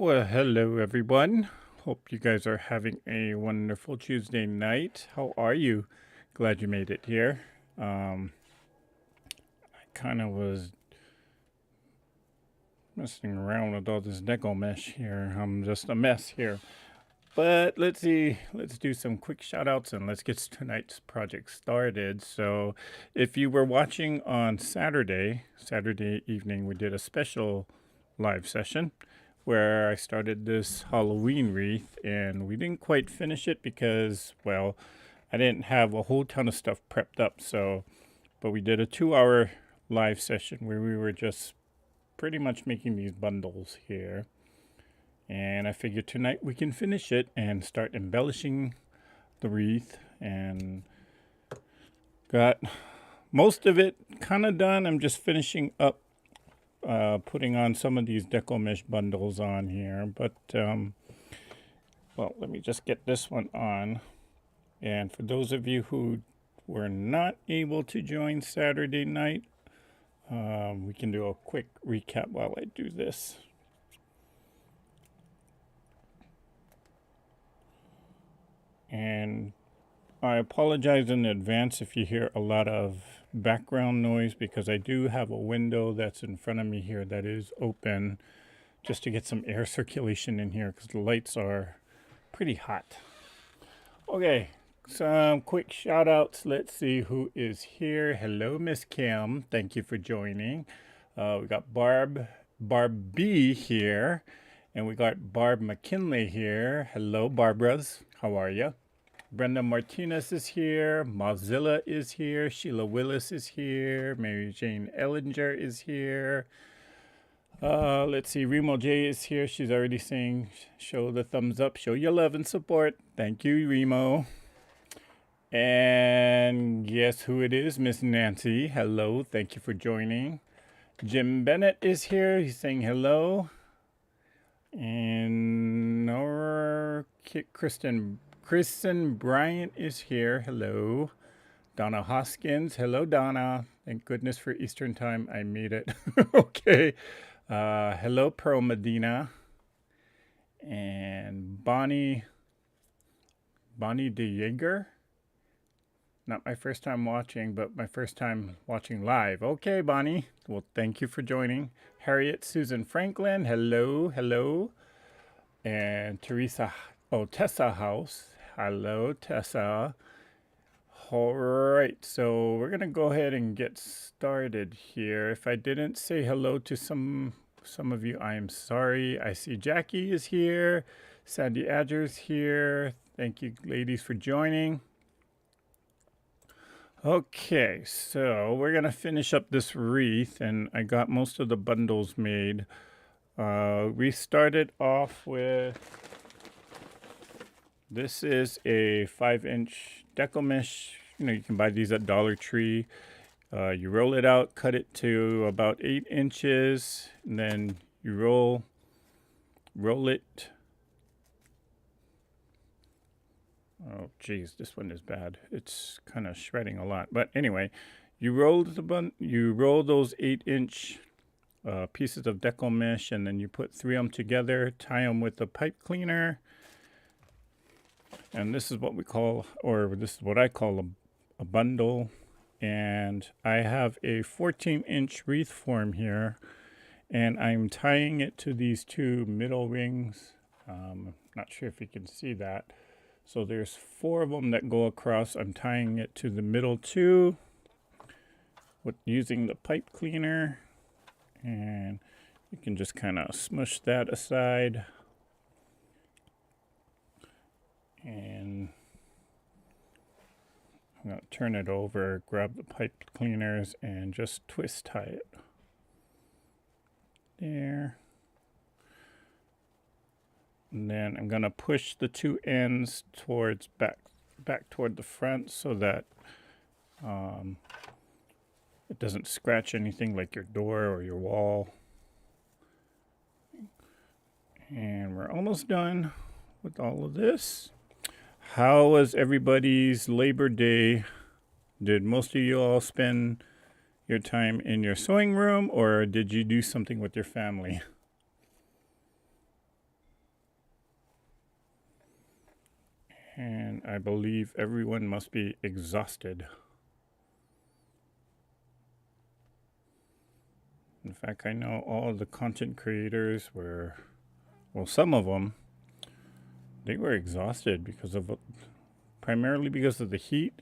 Well, hello everyone. Hope you guys are having a wonderful Tuesday night. How are you? Glad you made it here. I kind of was messing around with all this deco mesh here. I'm just a mess here. But let's see, let's do some quick shout outs and let's get tonight's project started. So, if you were watching on Saturday evening, we did a special live session where I started this Halloween wreath, and we didn't quite finish it because, well, I didn't have a whole ton of stuff prepped up. So, but we did a 2 hour live session where we were just pretty much making these bundles here. And I figured tonight we can finish it and start embellishing the wreath, and got most of it kind of done. I'm just finishing up putting on some of these deco mesh bundles on here. But, well, let me just get this one on. And for those of you who were not able to join Saturday night, we can do a quick recap while I do this. And I apologize in advance if you hear a lot of background noise, because I do have a window that's in front of me here that is open just to get some air circulation in here because the lights are pretty hot. Okay, some quick shout outs. Let's see who is here. Hello, Miss Kim. Thank you for joining. We got Barbie here, and we got Barb McKinley here. Hello, Barbaras. How are you? Brenda Martinez is here. Mozilla is here. Sheila Willis is here. Mary Jane Ellinger is here. Let's see. Remo J is here. She's already saying, show the thumbs up. Show your love and support. Thank you, Remo. And guess who it is? Miss Nancy. Hello. Thank you for joining. Jim Bennett is here. He's saying hello. And Kristen Bryant is here. Hello. Donna Hoskins. Hello, Donna. Thank goodness for Eastern time. I made it. Okay. Hello, Pearl Medina. And Bonnie DeJager. Not my first time watching, but my first time watching live. Okay, Bonnie. Well, thank you for joining. Harriet Susan Franklin. Hello. Hello. And Tessa House. Hello, Tessa. All right, so we're gonna go ahead and get started here. If I didn't say hello to some of you, I am sorry. I see Jackie is here. Sandy Adger's here. Thank you, ladies, for joining. Okay, so we're gonna finish up this wreath, and I got most of the bundles made. We started off with, this is a 5-inch deco mesh. You know, you can buy these at Dollar Tree. You roll it out, cut it to about 8 inches, and then you roll it. Oh, geez, this one is bad. It's kind of shredding a lot. But anyway, you roll those 8-inch pieces of deco mesh, and then you put 3 of them together, tie them with a pipe cleaner. And this is what we call, or this is what I call a bundle. And I have a 14-inch wreath form here, and I'm tying it to these 2 middle rings. Not sure if you can see that. So there's 4 of them that go across. I'm tying it to the middle 2 using the pipe cleaner. And you can just kind of smush that aside. And I'm going to turn it over, grab the pipe cleaners, and just twist tie it. There. And then I'm going to push the 2 ends towards back toward the front so that it doesn't scratch anything like your door or your wall. And we're almost done with all of this. How was everybody's Labor Day? Did most of you all spend your time in your sewing room, or did you do something with your family? And I believe everyone must be exhausted. In fact, I know all the content creators were, well, some of them, they were exhausted because of, primarily because of the heat.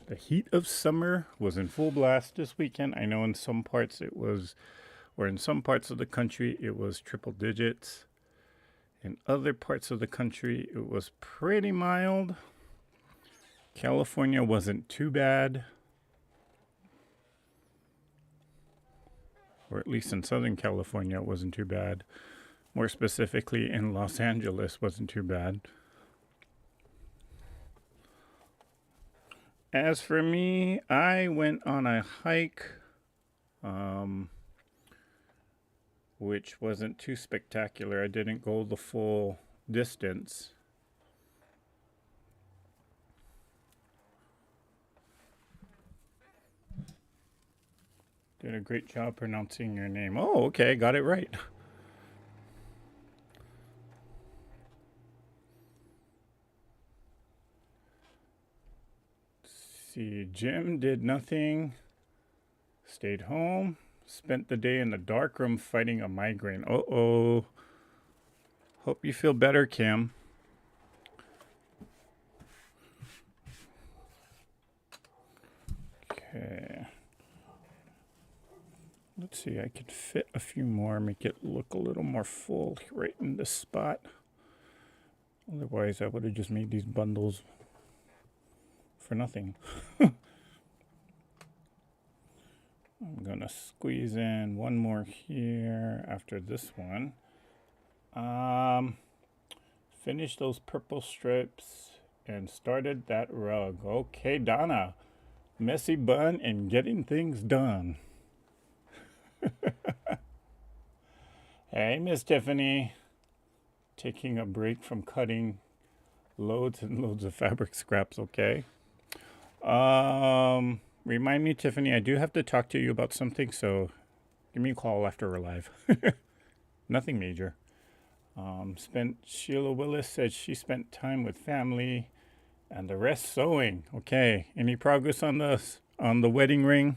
The heat of summer was in full blast this weekend. I know in some parts it was, or in some parts of the country it was triple digits. In other parts of the country it was pretty mild. California wasn't too bad. Or at least in Southern California it wasn't too bad. More specifically in Los Angeles wasn't too bad. As for me, I went on a hike, which wasn't too spectacular. I didn't go the full distance. Did a great job pronouncing your name. Oh, okay, got it right. See, Jim did nothing, stayed home, spent the day in the darkroom fighting a migraine. Uh-oh. Hope you feel better, Kim. Okay. Let's see, I could fit a few more, make it look a little more full right in this spot. Otherwise, I would have just made these bundles for nothing. I'm gonna squeeze in one more here after this one. Finish those purple strips and started that rug. Okay, Donna. Messy bun and getting things done. Hey, Miss Tiffany. Taking a break from cutting loads and loads of fabric scraps, okay? Remind me, Tiffany, I do have to talk to you about something, so give me a call after we're live. Nothing major. Sheila Willis said she spent time with family and the rest sewing. Okay. Any progress on the wedding ring?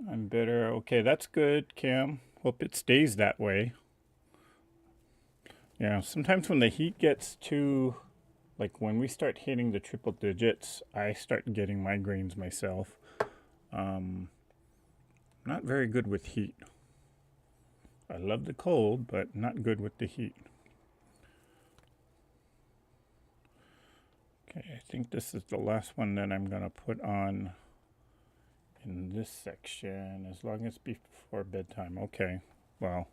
I'm better. Okay, that's good, Cam. Hope it stays that way. Yeah, sometimes when the heat gets too, like when we start hitting the triple digits, I start getting migraines myself. Not very good with heat. I love the cold, but not good with the heat. Okay, I think this is the last one that I'm going to put on in this section, as long as before bedtime. Okay, well.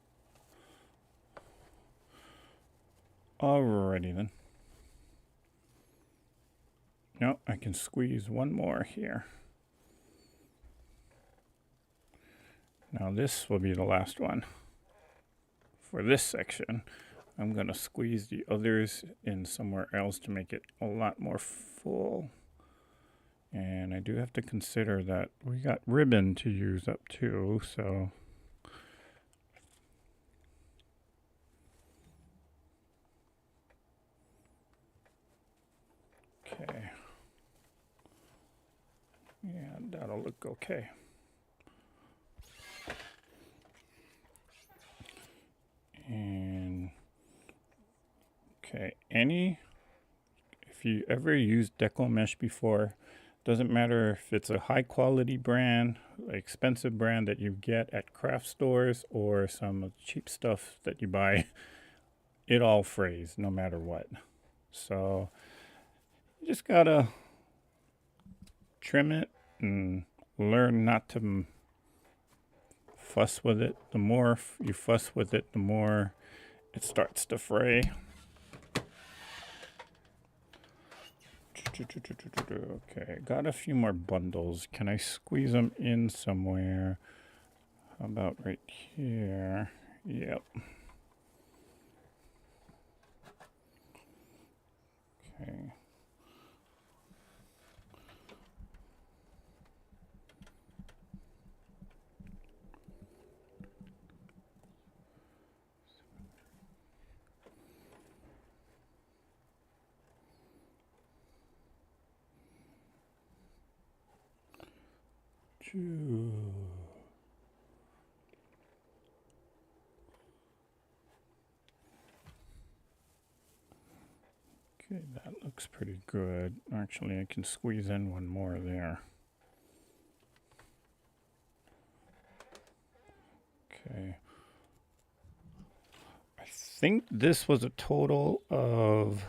Alrighty then. No, I can squeeze one more here. Now this will be the last one for this section. I'm going to squeeze the others in somewhere else to make it a lot more full. And I do have to consider that we got ribbon to use up too, so. Okay. Yeah, that'll look okay. And okay, if you ever used deco mesh before, doesn't matter if it's a high quality brand, expensive brand that you get at craft stores, or some cheap stuff that you buy, it all frays no matter what. So you just gotta trim it and learn not to fuss with it. The more you fuss with it, the more it starts to fray. Okay, got a few more bundles. Can I squeeze them in somewhere? How about right here? Yep. Okay. Choo. Okay, that looks pretty good. Actually, I can squeeze in one more there. Okay. I think this was a total of,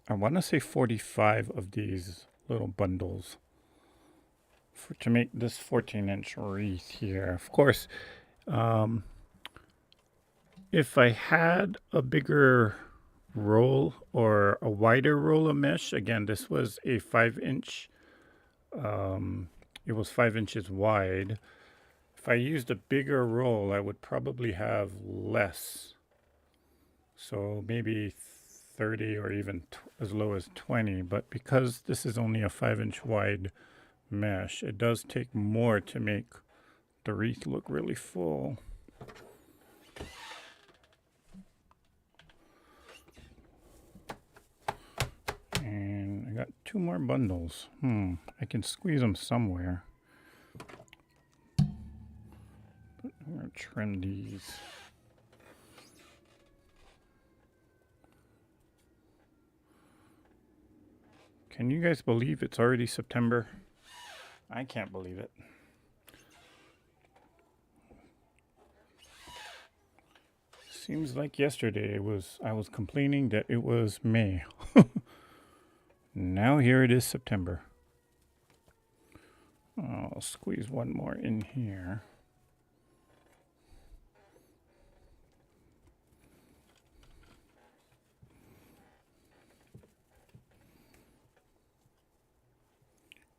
I want to say 45 of these little bundles to make this 14-inch wreath here. Of course, if I had a bigger roll or a wider roll of mesh, again, this was a 5-inch, it was 5 inches wide. If I used a bigger roll, I would probably have less. So maybe 30 or even as low as 20. But because this is only a 5-inch wide mesh, it does take more to make the wreath look really full. And I got 2 more bundles. I can squeeze them somewhere. I'm going to trim these. Can you guys believe it's already September? I can't believe it. Seems like yesterday I was complaining that it was May. Now here it is September. I'll squeeze one more in here.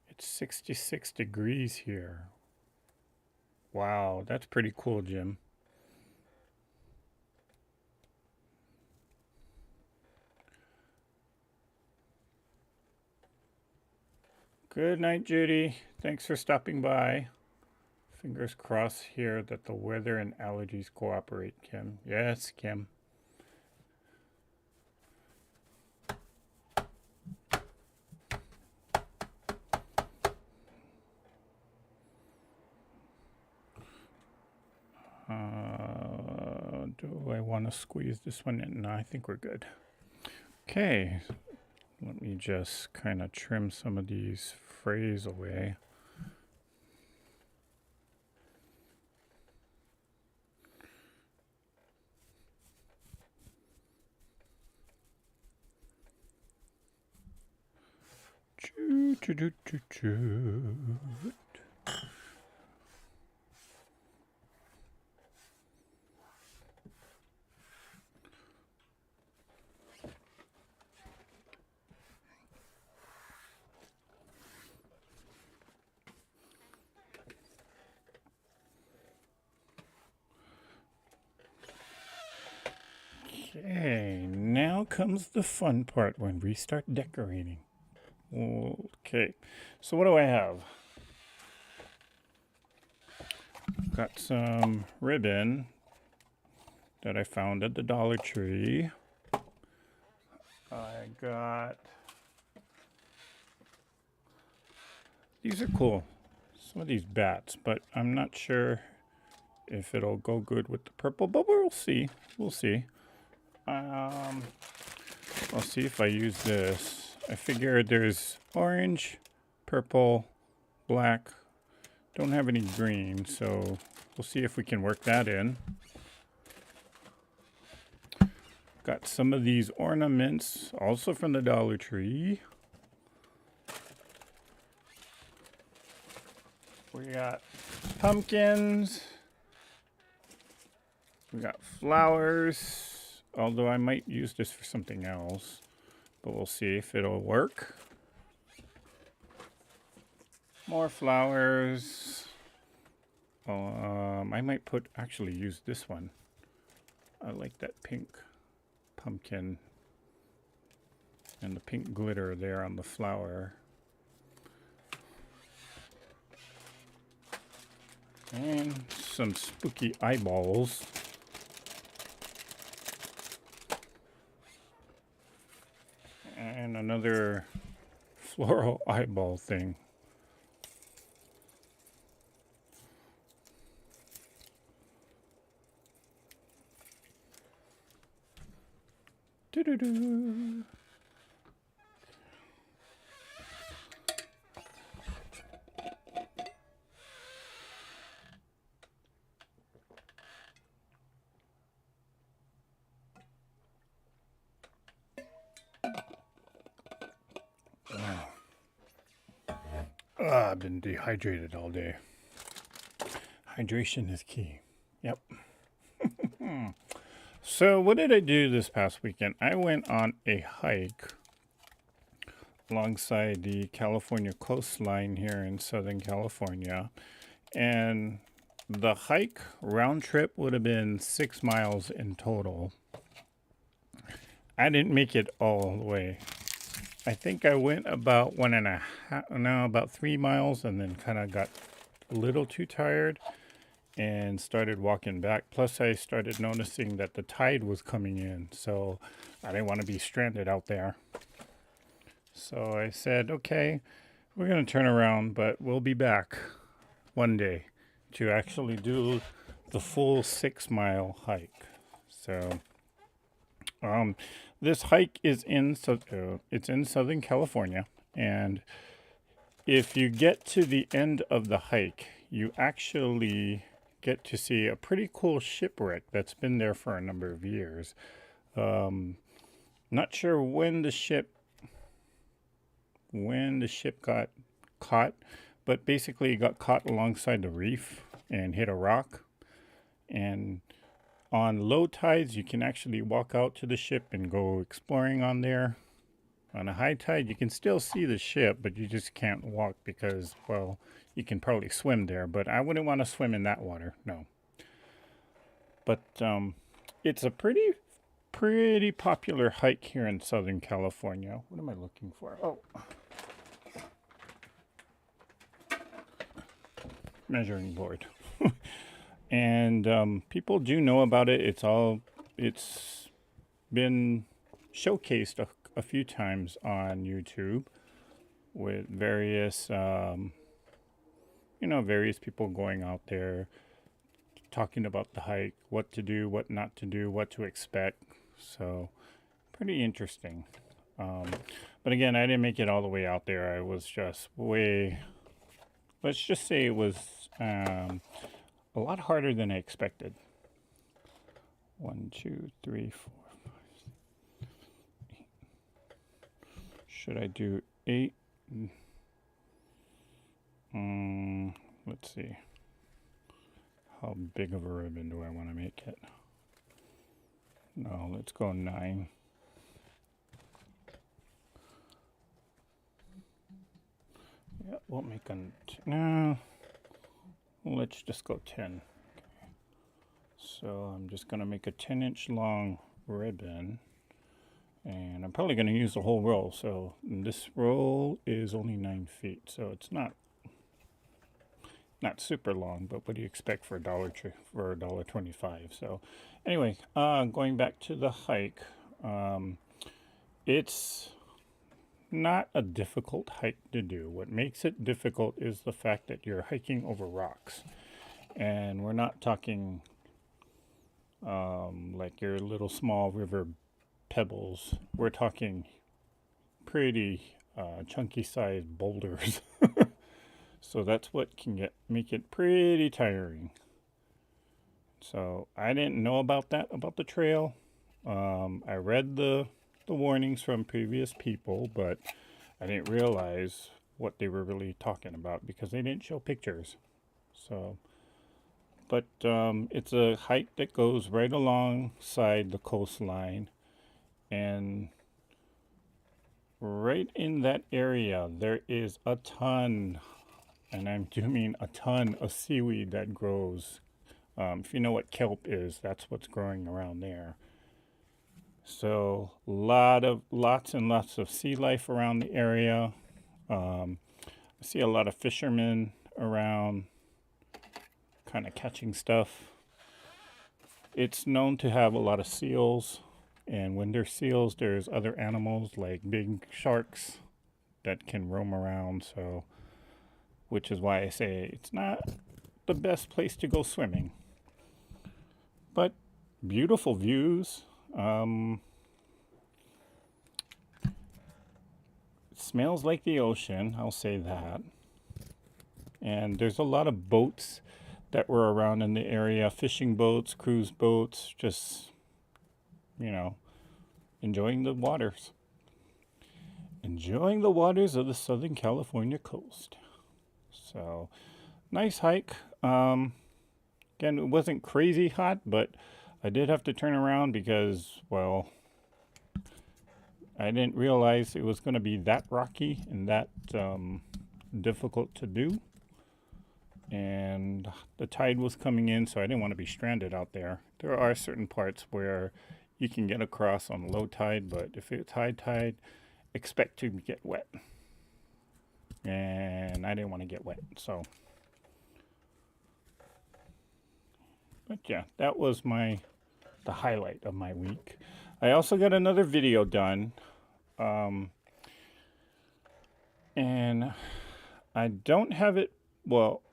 It's 66 degrees here. Wow, that's pretty cool, Jim. Good night, Judy. Thanks for stopping by. Fingers crossed here that the weather and allergies cooperate, Kim. Yes, Kim. Do I want to squeeze this one in? No, I think we're good. Okay, let me just kind of trim some of these frays away. Choo, choo, choo, choo, choo. Okay, now comes the fun part when we start decorating. Okay, so what do I have? Got some ribbon that I found at the Dollar Tree. I got, these are cool, some of these bats, but I'm not sure if it'll go good with the purple, but we'll see. We'll see. I'll see if I use this. I figured there's orange, purple, black. Don't have any green, so we'll see if we can work that in. Got some of these ornaments, also from the Dollar Tree. We got pumpkins. We got flowers. Although I might use this for something else, but we'll see if it'll work. More flowers. I might actually use this one. I like that pink pumpkin and the pink glitter there on the flower. And some spooky eyeballs. And another floral eyeball thing. Doo-doo-doo. I've been dehydrated all day. Hydration is key. Yep. So, what did I do this past weekend? I went on a hike alongside the California coastline here in Southern California. And the hike round trip would have been 6 miles in total. I didn't make it all the way. I think I went about 1.5, no, about 3 miles, and then kind of got a little too tired and started walking back. Plus, I started noticing that the tide was coming in, so I didn't want to be stranded out there. So I said, okay, we're going to turn around, but we'll be back one day to actually do the full 6 mile hike. So, this hike is it's in Southern California, and if you get to the end of the hike, you actually get to see a pretty cool shipwreck that's been there for a number of years. Not sure when the ship got caught, but basically it got caught alongside the reef and hit a rock. And on low tides, you can actually walk out to the ship and go exploring on there. On a high tide, you can still see the ship, but you just can't walk because, well, you can probably swim there, but I wouldn't want to swim in that water, no. But it's a pretty popular hike here in Southern California. What am I looking for? Oh, measuring board. And people do know about it. It's been showcased a few times on YouTube with various various people going out there talking about the hike, what to do, what not to do, what to expect. So pretty interesting. But again, I didn't make it all the way out there. I was just let's just say it was a lot harder than I expected. 1, 2, 3, 4, 5, 6, 8. Should I do 8? Let's see. How big of a ribbon do I want to make it? No, let's go 9. Yeah, we'll make no. Let's just go 10. Okay. So I'm just going to make a 10-inch long ribbon. And I'm probably going to use the whole roll. So this roll is only 9 feet. So it's not super long, but what do you expect for $1.25? So anyway, going back to the hike, it's not a difficult hike to do. What makes it difficult is the fact that you're hiking over rocks, and we're not talking like your little small river pebbles. We're talking pretty chunky sized boulders. So that's what can make it pretty tiring. So I didn't know about the trail. I read the warnings from previous people, but I didn't realize what they were really talking about because they didn't show pictures. So, but it's a hike that goes right alongside the coastline, and right in that area there is a ton, and I do mean a ton, of seaweed that grows. If you know what kelp is, that's what's growing around there. So lots and lots of sea life around the area. I see a lot of fishermen around kind of catching stuff. It's known to have a lot of seals, and when there's seals, there's other animals like big sharks that can roam around. So, which is why I say it's not the best place to go swimming. But beautiful views. smells like the ocean, I'll say that. And there's a lot of boats that were around in the area, fishing boats, cruise boats, just, you know, enjoying the waters. Enjoying the waters of the Southern California coast. So, nice hike. Again, it wasn't crazy hot, but I did have to turn around because, well, I didn't realize it was going to be that rocky and that difficult to do. And the tide was coming in, so I didn't want to be stranded out there. There are certain parts where you can get across on low tide, but if it's high tide, expect to get wet. And I didn't want to get wet, so. But yeah, that was the highlight of my week. I also got another video done. And I don't have it, well,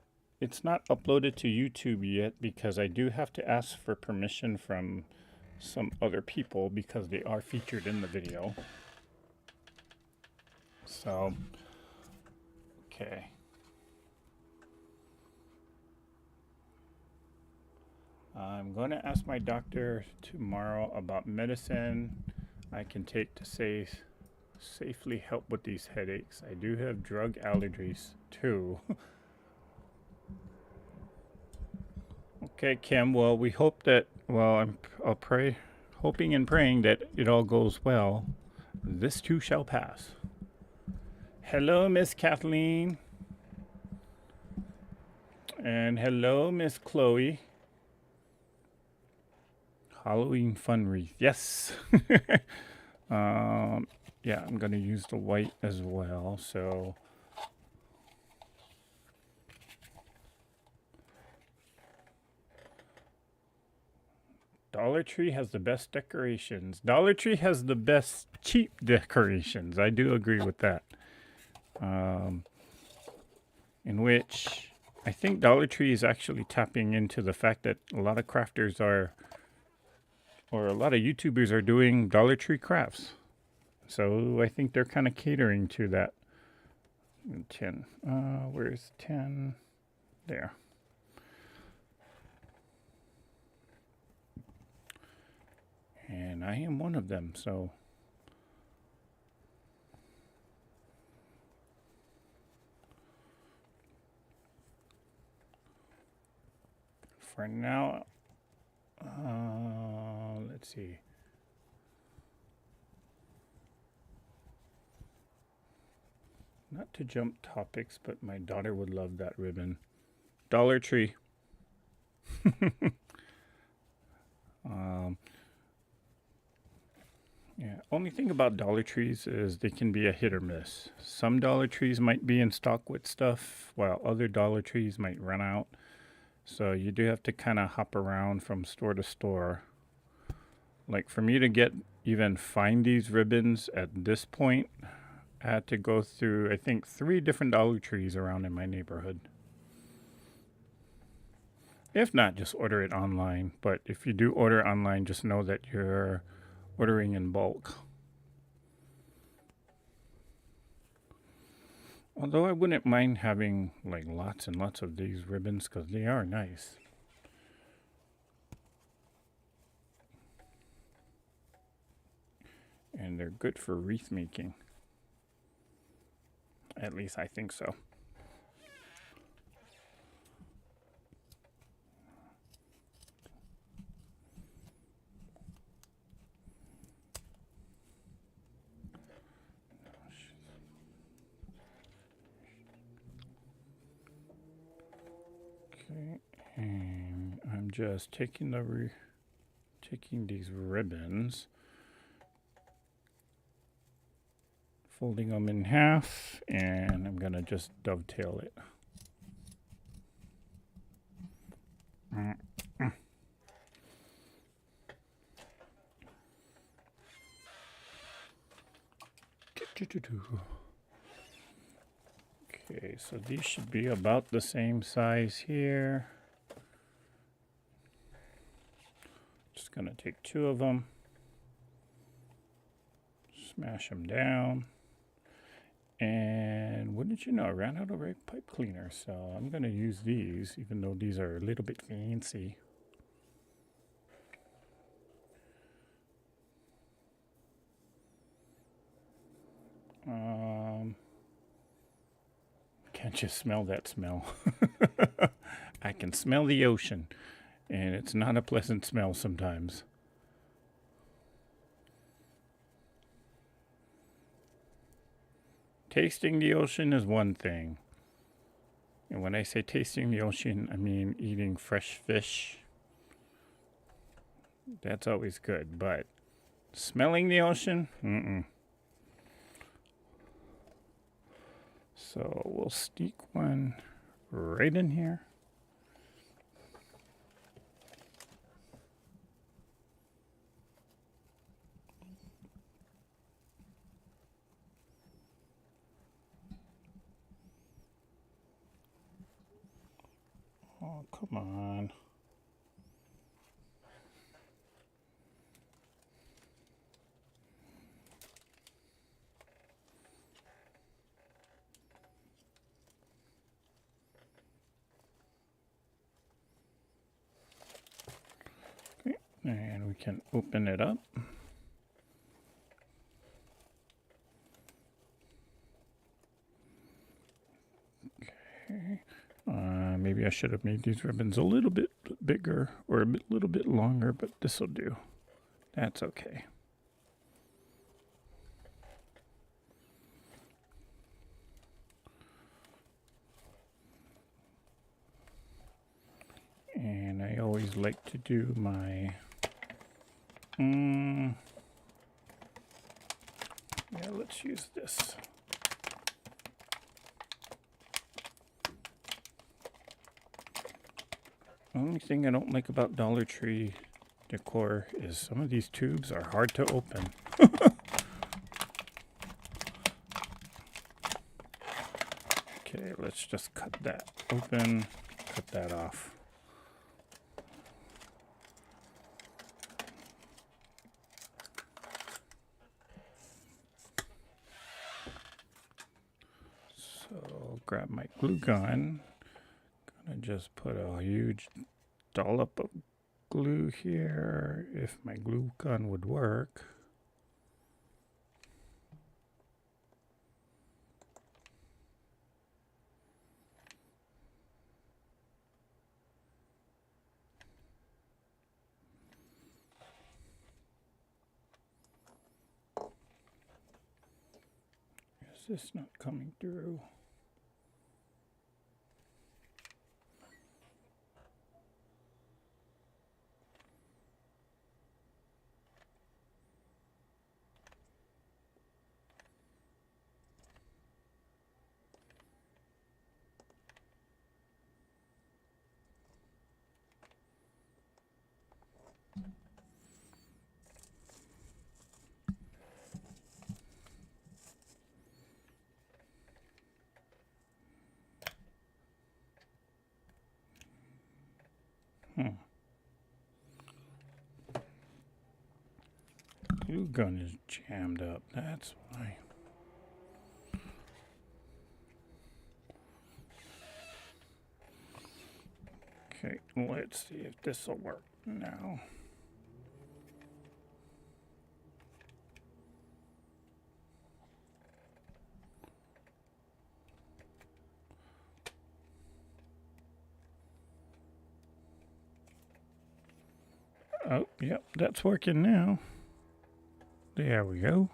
it's not uploaded to YouTube yet because I do have to ask for permission from some other people because they are featured in the video. So, okay. I'm going to ask my doctor tomorrow about medicine I can take to safely help with these headaches. I do have drug allergies too. Okay, Kim. Well, we hope that, well, I'll pray, hoping and praying that it all goes well. This too shall pass. Hello, Miss Kathleen. And hello, Miss Chloe. Halloween fun wreath. Yes. Yeah, I'm going to use the white as well. So Dollar Tree has the best decorations. Dollar Tree has the best cheap decorations. I do agree with that. In which I think Dollar Tree is actually tapping into the fact that a lot of crafters are, or a lot of YouTubers are doing Dollar Tree crafts. So I think they're kind of catering to that. 10. Where's 10? There. And I am one of them, so. For now, let's see. Not to jump topics, but my daughter would love that ribbon. Dollar Tree. Yeah, only thing about Dollar Trees is they can be a hit or miss. Some Dollar Trees might be in stock with stuff, while other Dollar Trees might run out. So you do have to kind of hop around from store to store. Like for me to even find these ribbons at this point, I had to go through, I think, 3 different Dollar Trees around in my neighborhood. If not, just order it online. But if you do order online, just know that you're ordering in bulk. Although I wouldn't mind having like lots and lots of these ribbons because they are nice. And they're good for wreath making. At least I think so. Okay, and I'm just taking these ribbons, folding them in half, and I'm gonna just dovetail it. Okay, so these should be about the same size here. Just gonna take 2 of them, smash them down, And wouldn't you know, I ran out of pipe cleaner, so I'm going to use these, even though these are a little bit fancy. Can't you smell that smell? I can smell the ocean, and it's not a pleasant smell sometimes. Tasting the ocean is one thing. And when I say tasting the ocean, I mean eating fresh fish. That's always good, but smelling the ocean? Mm-mm. So we'll sneak one right in here. Oh, come on. Okay, and we can open it up. Okay. Maybe I should have made these ribbons a little bit bigger or a little bit longer, but this will do. That's okay. And I always like to do my yeah, let's use this. Only thing I don't like about Dollar Tree decor is some of these tubes are hard to open. Okay, let's just cut that open, cut that off. So grab my glue gun. Gonna just put a huge dollop of glue here if my glue gun would work. Is this not coming through? Glue gun is jammed up, that's why. Okay, let's see if this will work now. Oh, yep, that's working now. There we go.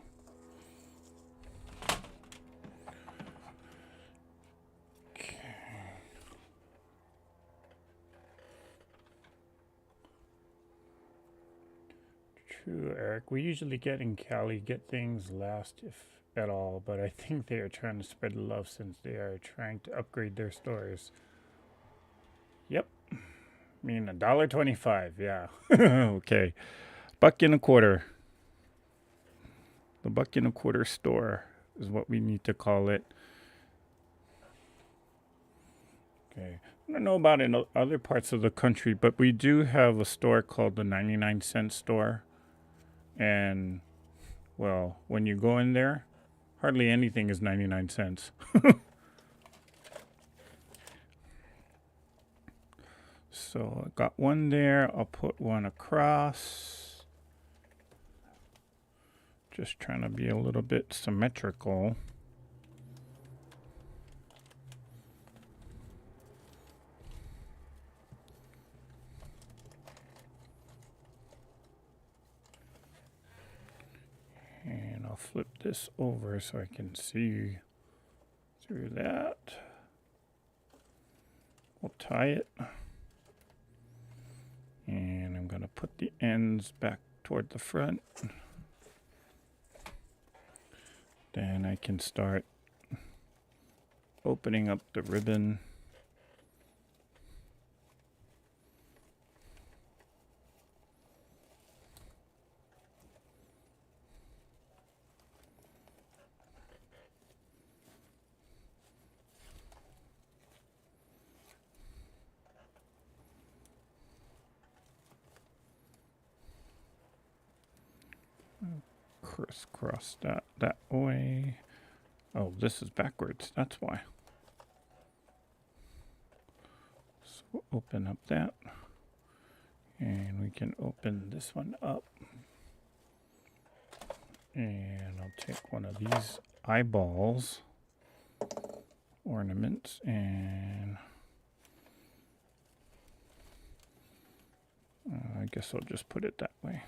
Okay. True, Eric. We usually get in Cali, get things last, if at all, but I think they are trying to spread the love since they are trying to upgrade their stores. Yep. I mean, $1.25, yeah. Okay. $1.25. The $1.25 store is what we need to call it. Okay. I don't know about in other parts of the country, but we do have a store called the 99-cent store. And, well, when you go in there, Hardly anything is 99 cents. So I got one there. I'll put one across. Just trying to be a little bit symmetrical. And I'll flip this over so I can see through that. We'll tie it. And I'm going to put the ends back toward the front. Then I can start opening up the ribbon. Crisscross that way. Oh, this is backwards. That's why. So we'll open up that. And we can open this one up. And I'll take one of these eyeballs ornaments and I guess I'll just put it that way.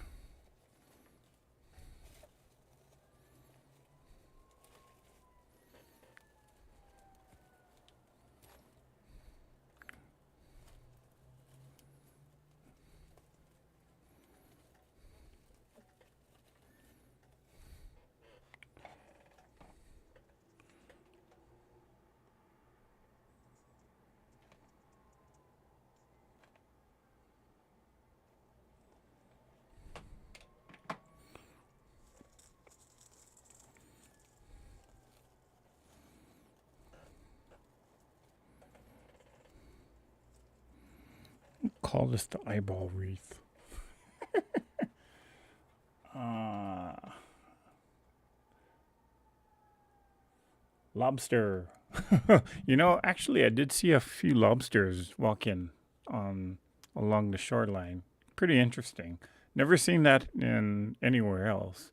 Call this the eyeball wreath. Lobster. You know, actually, I did see a few lobsters walking along the shoreline. Pretty interesting. Never seen that in anywhere else.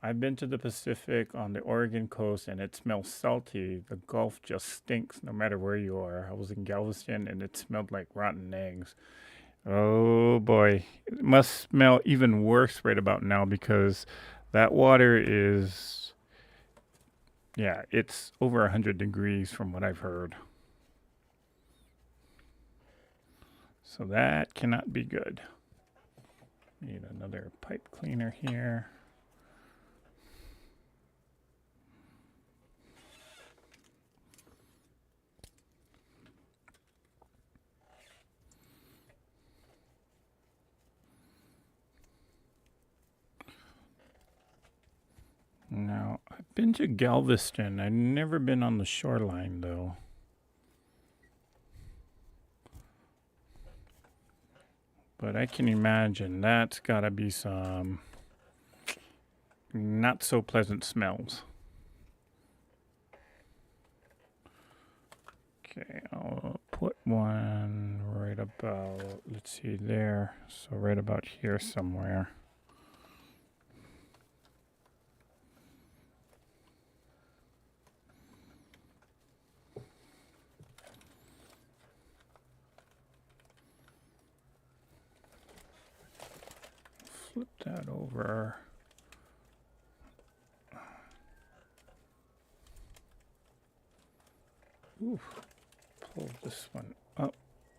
I've been to the Pacific on the Oregon coast and it smells salty. The Gulf just stinks no matter where you are. I was in Galveston and it smelled like rotten eggs. Oh boy. It must smell even worse right about now because that water is, yeah, it's over 100 degrees from what I've heard. So that cannot be good. Need another pipe cleaner here. Now, I've been to Galveston. I've never been on the shoreline, though. But I can imagine that's got to be some not so pleasant smells. Okay, I'll put one right about, let's see, there. So right about here somewhere. Flip that over. Ooh, pull this one up.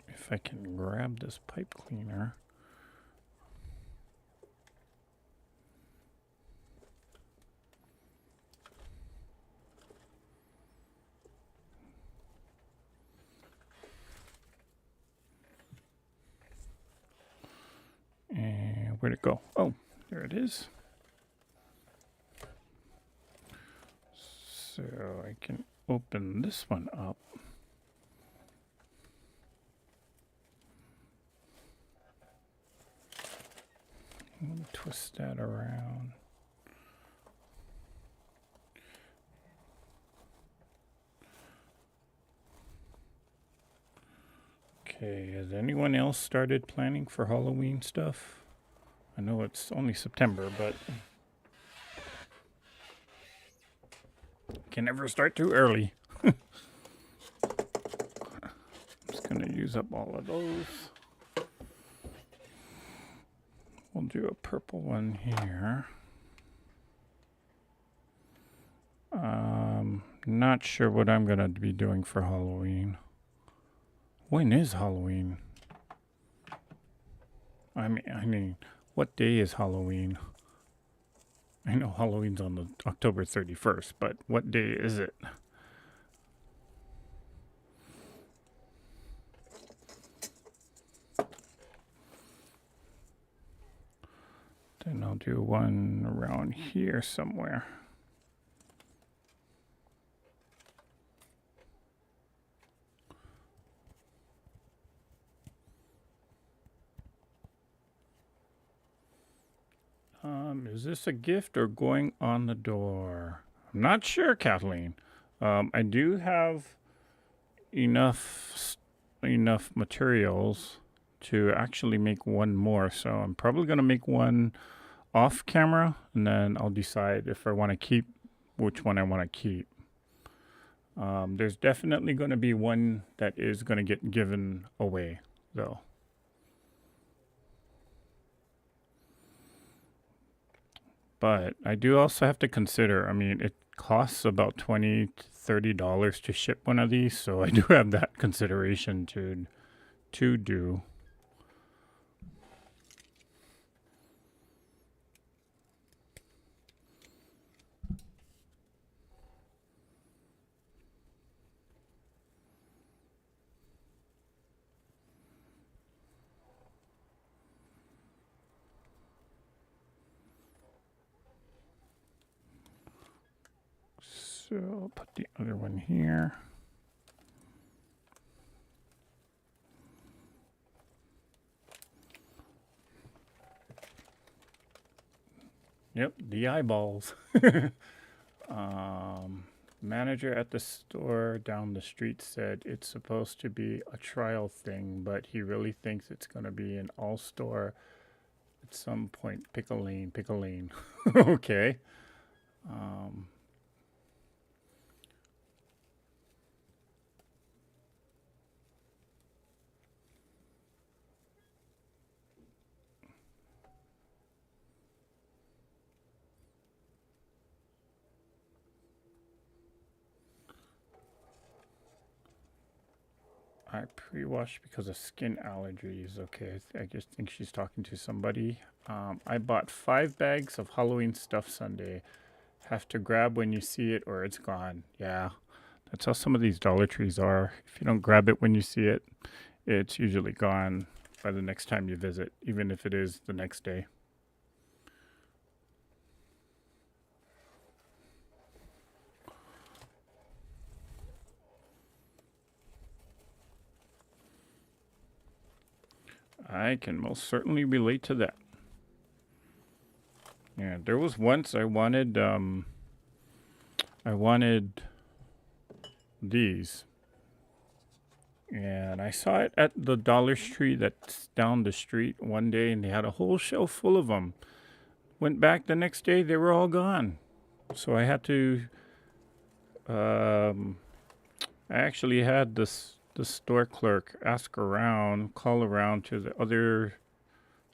If I can grab this pipe cleaner. And where'd it go? Oh, there it is. So I can open this one up. Twist that around. Okay, has anyone else started planning for Halloween stuff? I know it's only September, but can never start too early. I'm just gonna use up all of those. We'll do a purple one here. Not sure what I'm gonna be doing for Halloween. When is Halloween? I mean, what day is Halloween? I know Halloween's on the October 31st, but what day is it? Then I'll do one around here somewhere. Is this a gift or going on the door? I'm not sure, Kathleen. I do have enough materials to actually make one more, so I'm probably gonna make one off camera, and then I'll decide if I want to keep which one I want to keep. There's definitely going to be one that is going to get given away, though. But I do also have to consider, I mean, it costs about $20 to $30 to ship one of these, so I do have that consideration to do. So I'll put the other one here. Yep, the eyeballs. Manager at the store down the street said it's supposed to be a trial thing, but he really thinks it's going to be an all-store at some point. Pickling. Okay. I pre-washed because of skin allergies. Okay, I just think she's talking to somebody. I bought 5 bags of Halloween stuff Sunday. Have to grab when you see it or it's gone. Yeah, that's how some of these Dollar Trees are. If you don't grab it when you see it, it's usually gone by the next time you visit, even if it is the next day. I can most certainly relate to that. Yeah, there was once I wanted these, and I saw it at the Dollar Tree that's down the street one day, and they had a whole shelf full of them. Went back the next day, they were all gone. So I had to. I actually had the store clerk call around to the other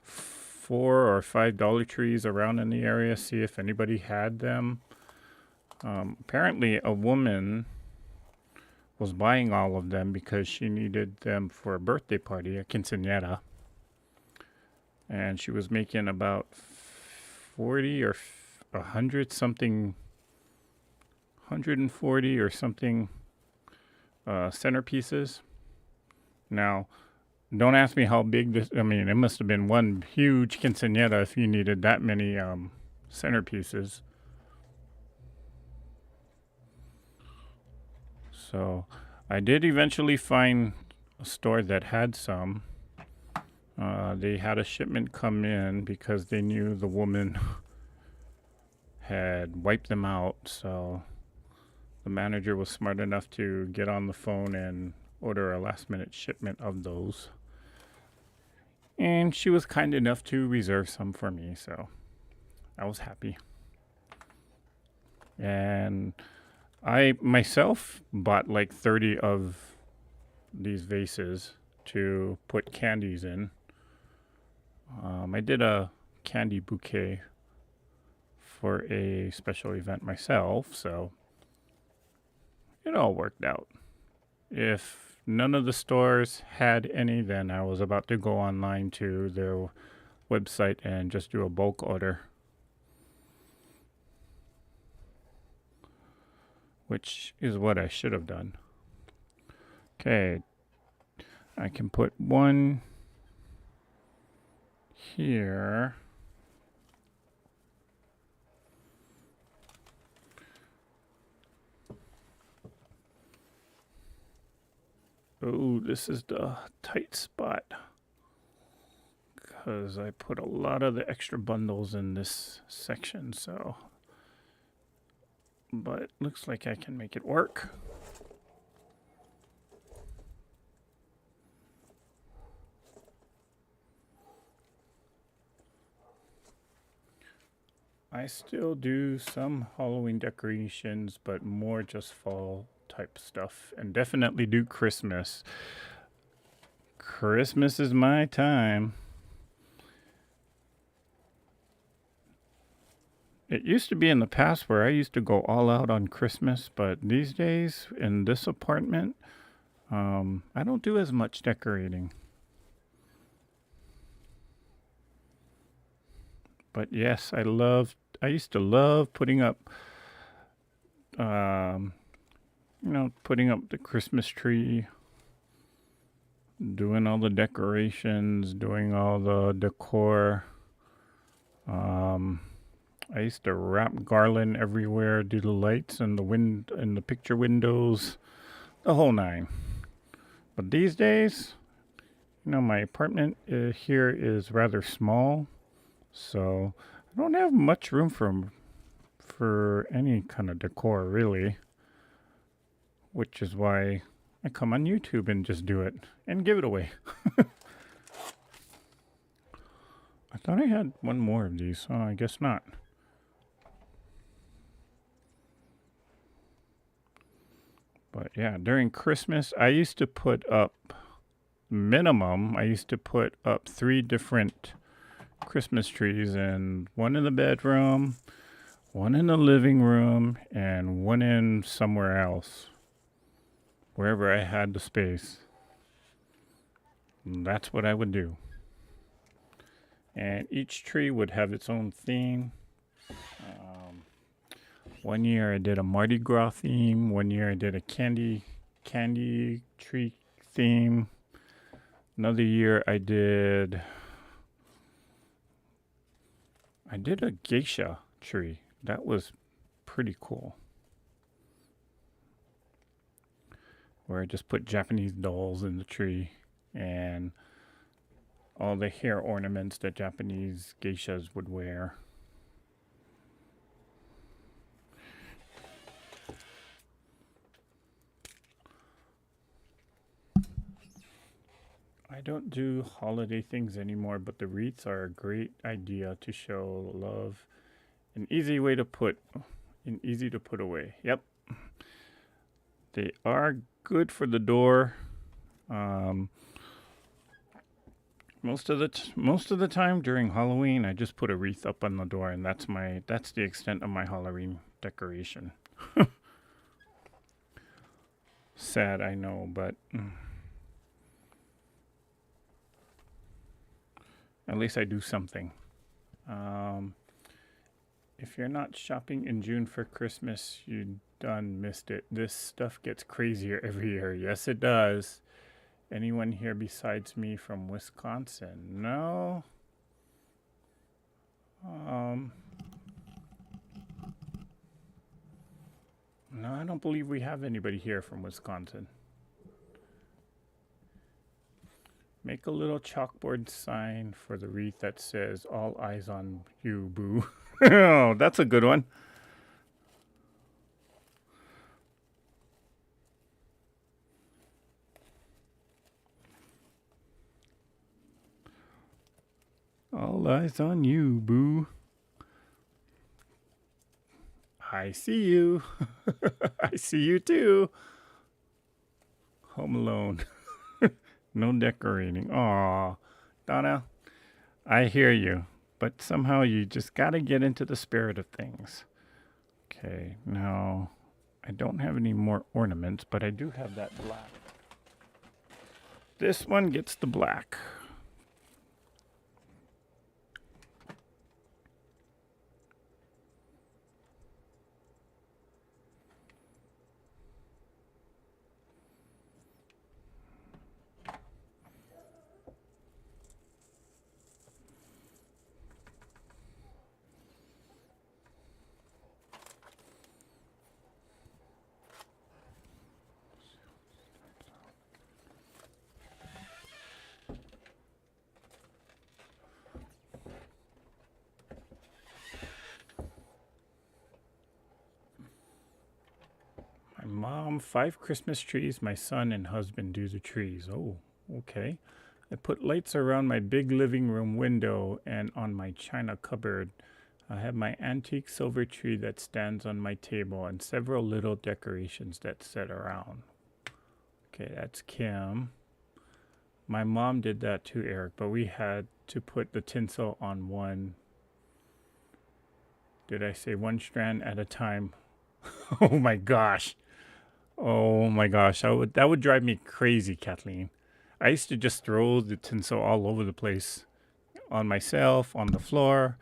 4 or 5 Dollar Trees around in the area, see if anybody had them. Apparently, a woman was buying all of them because she needed them for a birthday party, a quinceañera. And she was making about 40 or 100 something, 140 or something centerpieces. Now, don't ask me how big this, I mean, it must have been one huge quinceañera if you needed that many centerpieces. So I did eventually find a store that had some. They had a shipment come in because they knew the woman had wiped them out. So the manager was smart enough to get on the phone and order a last minute shipment of those. And she was kind enough to reserve some for me, so I was happy. And I myself bought like 30 of these vases to put candies in. I did a candy bouquet for a special event myself, so it all worked out. If none of the stores had any, then I was about to go online to their website and just do a bulk order, which is what I should have done. Okay, I can put one here. Oh, this is the tight spot because I put a lot of the extra bundles in this section, so. But looks like I can make it work. I still do some Halloween decorations, but more just fall type stuff, and definitely do Christmas. Christmas is my time. It used to be in the past where I used to go all out on Christmas, but these days in this apartment, I don't do as much decorating. But yes, I used to love putting up, putting up the Christmas tree, doing all the decorations, doing all the decor. I used to wrap garland everywhere, do the lights and the picture windows, the whole nine. But these days, my apartment here is rather small, so I don't have much room for any kind of decor really, which is why I come on YouTube and just do it and give it away. I thought I had one more of these, so I guess not. But yeah, during Christmas, I used to put up I used to put up 3 different Christmas trees, and one in the bedroom, one in the living room, and one in somewhere else, wherever I had the space. And that's what I would do. And each tree would have its own theme. One year I did a Mardi Gras theme. One year I did a candy tree theme. Another year I did a geisha tree. That was pretty cool. Where I just put Japanese dolls in the tree and all the hair ornaments that Japanese geishas would wear. I don't do holiday things anymore, but the wreaths are a great idea to show love. Easy to put away. Yep. They are good for the door. Most of the time during Halloween, I just put a wreath up on the door, and that's the extent of my Halloween decoration. Sad, I know, but at least I do something. If you're not shopping in June for Christmas, you done missed it. This stuff gets crazier every year. Yes, it does. Anyone here besides me from Wisconsin? No? No, I don't believe we have anybody here from Wisconsin. Make a little chalkboard sign for the wreath that says, "All eyes on you, boo." Oh, that's a good one. All eyes on you, boo. I see you. I see you too. Home Alone. No decorating. Aw, Donna, I hear you, but somehow you just gotta get into the spirit of things. Okay, now I don't have any more ornaments, but I do have that black. This one gets the black. My mom, 5 Christmas trees. My son and husband do the trees. Oh, okay. I put lights around my big living room window and on my china cupboard. I have my antique silver tree that stands on my table and several little decorations that sit around. Okay, that's Kim. My mom did that too, Eric, but we had to put the tinsel on one. Did I say one strand at a time? Oh my gosh. Oh my gosh. That would drive me crazy, Kathleen. I used to just throw the tinsel all over the place on myself, on the floor,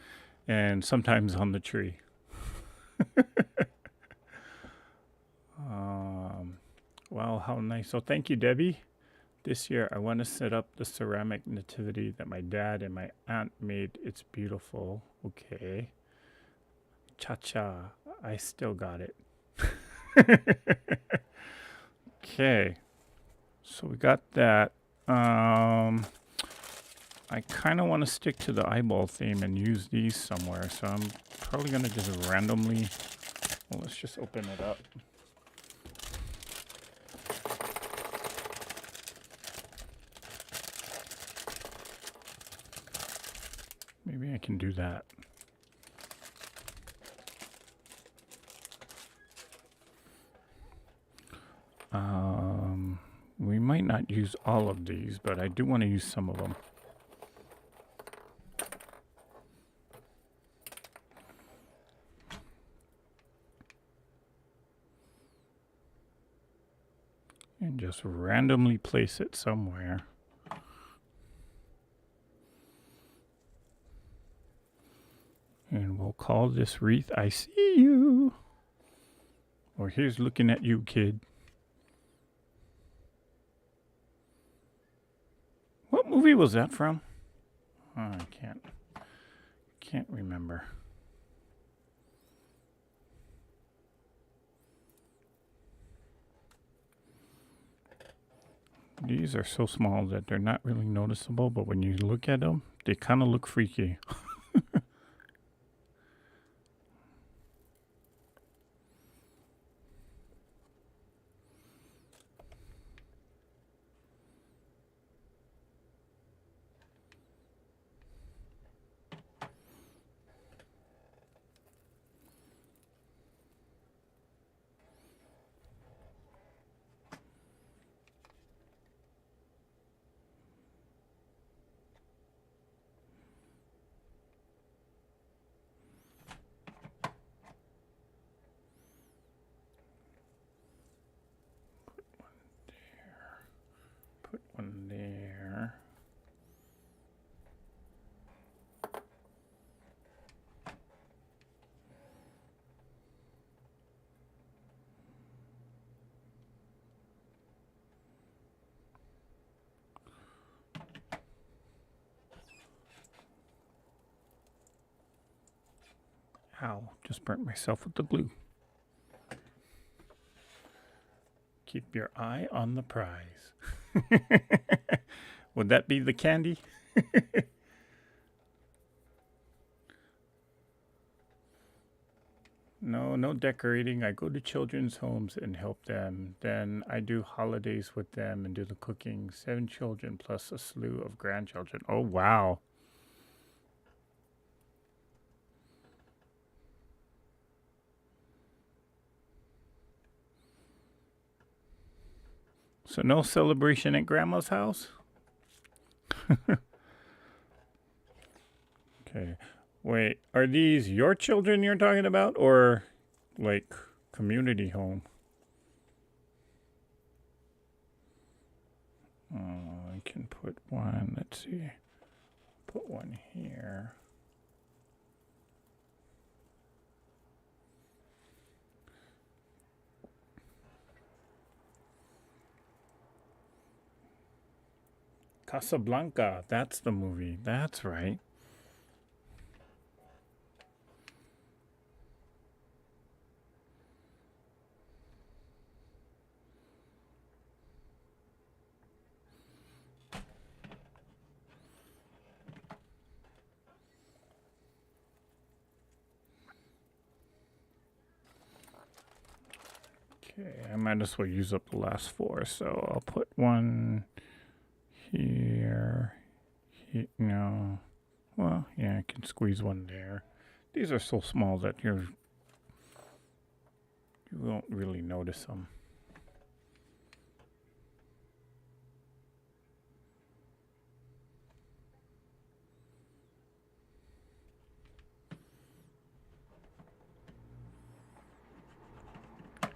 and sometimes on the tree. Wow, how nice. So thank you, Debbie. This year, I want to set up the ceramic nativity that my dad and my aunt made. It's beautiful. Okay. Cha-cha. I still got it. Okay. So we got that. I kind of want to stick to the eyeball theme and use these somewhere. So I'm probably going to just randomly... Well, let's just open it up. Maybe I can do that. We might not use all of these, but I do want to use some of them. And just randomly place it somewhere. And we'll call this wreath, I see you. Or here's looking at you, kid. What movie was that from? Oh, I can't remember. These are so small that they're not really noticeable, but when you look at them, they kind of look freaky. Put one there. Ow, just burnt myself with the glue. Keep your eye on the prize. Would that be the candy? No decorating. I go to children's homes and help them. Then I do holidays with them and do the cooking. 7 children plus a slew of grandchildren. Oh, wow. So no celebration at Grandma's house? Okay. Wait, are these your children you're talking about, or like community home? I can put one, let's see, put one here. Casablanca, that's the movie, that's right. Okay, I might as well use up the last 4, so I'll put one here. No. Well, yeah, I can squeeze one there. These are so small that you won't really notice them.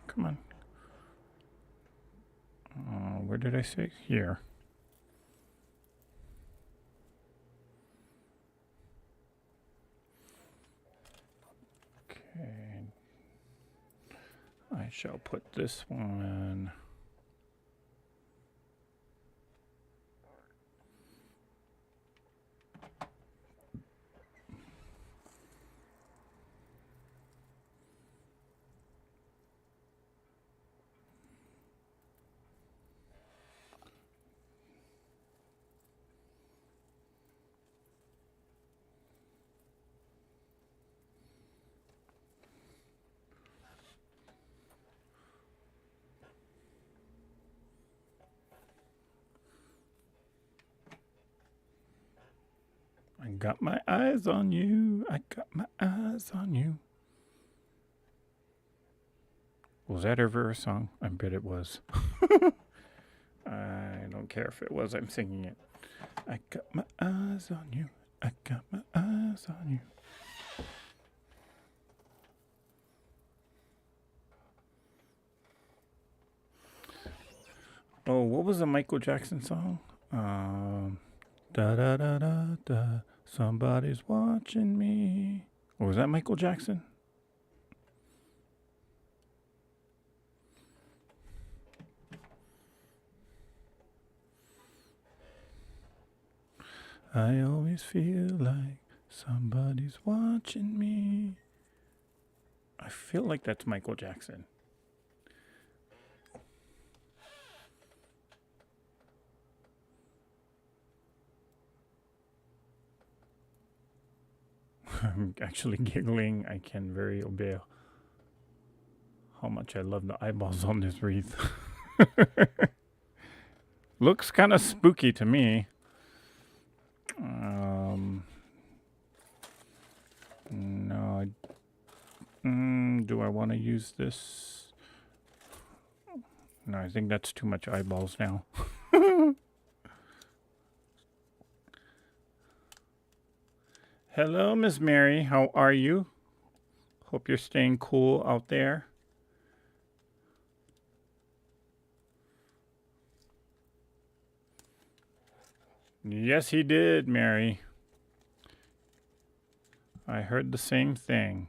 Come on. Where did I say? Here. Okay. I shall put this one. I got my eyes on you. I got my eyes on you. Was that ever a song? I bet it was. I don't care if it was. I'm singing it. I got my eyes on you. I got my eyes on you. Oh, what was the Michael Jackson song? Da da da da da. Somebody's watching me. Or was that Michael Jackson? I always feel like somebody's watching me. I feel like that's Michael Jackson. I'm actually giggling. I can very obey how much I love the eyeballs on this wreath. Looks kind of spooky to me. No. Do I want to use this? No, I think that's too much eyeballs now. Hello, Miss Mary. How are you? Hope you're staying cool out there. Yes, he did, Mary. I heard the same thing.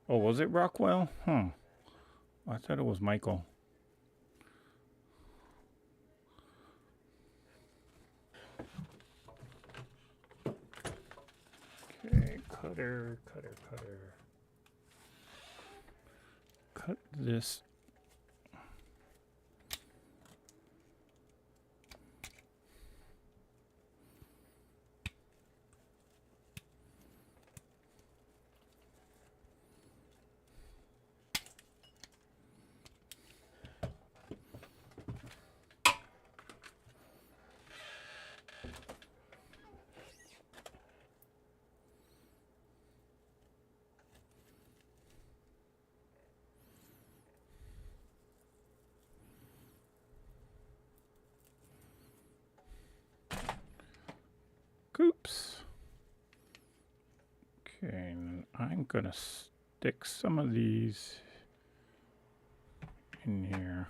Oh, was it Rockwell? I thought it was Michael. Okay, cutter. Cut this. Oops. Okay, and I'm gonna stick some of these in here.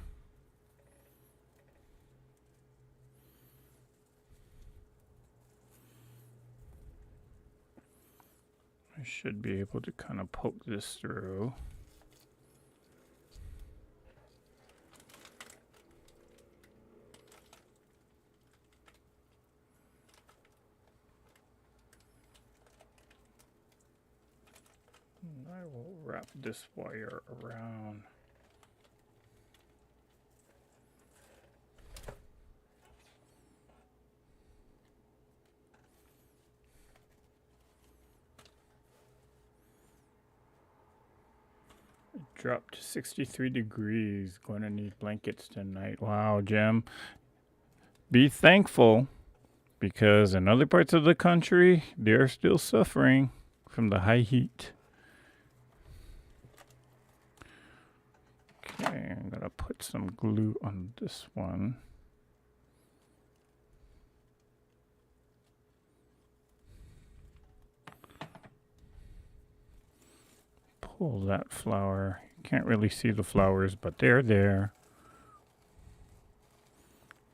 I should be able to kind of poke this through. And I will wrap this wire around. Dropped to 63 degrees. Going to need blankets tonight. Wow, Jim. Be thankful, because in other parts of the country, they're still suffering from the high heat. Okay, I'm going to put some glue on this one. Pull that flower. Can't really see the flowers, but they're there.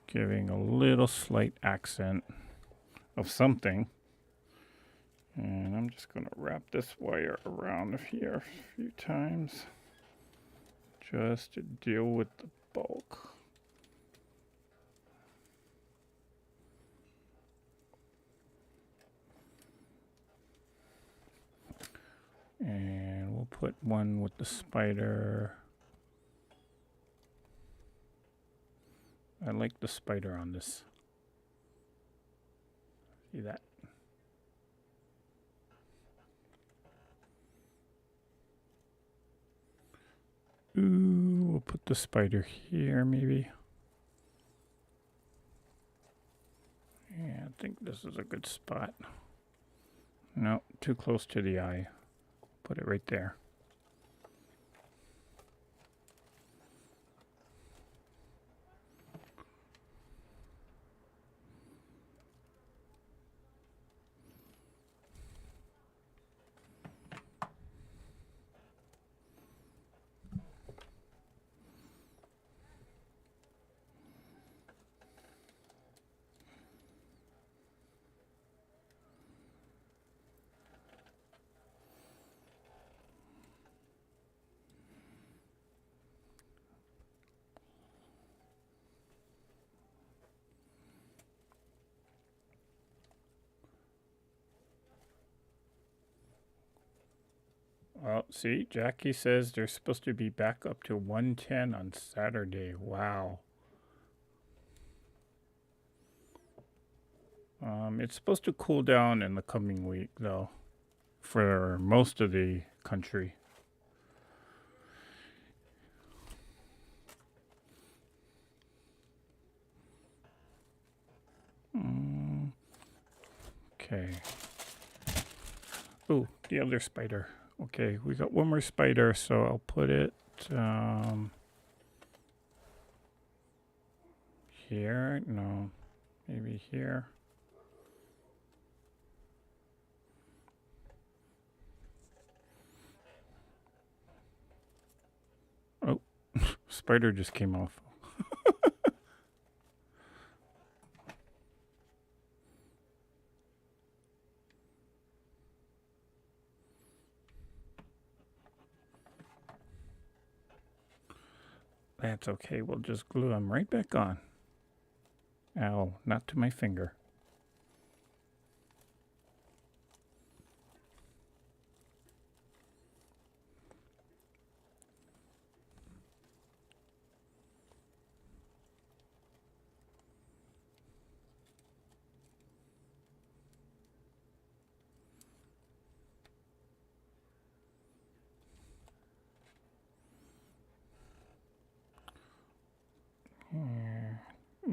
Giving a little slight accent of something. And I'm just going to wrap this wire around here a few times just to deal with the bulk. And we'll put one with the spider. I like the spider on this. See that? Ooh, we'll put the spider here maybe. Yeah, I think this is a good spot. No, too close to the eye. Put it right there. Well, see, Jackie says they're supposed to be back up to 110 on Saturday. Wow. It's supposed to cool down in the coming week, though, for most of the country. Okay. Oh, the other spider. Okay, we got one more spider, so I'll put it here. No, maybe here. Oh, spider just came off. That's okay. We'll just glue them right back on. Ow, not to my finger.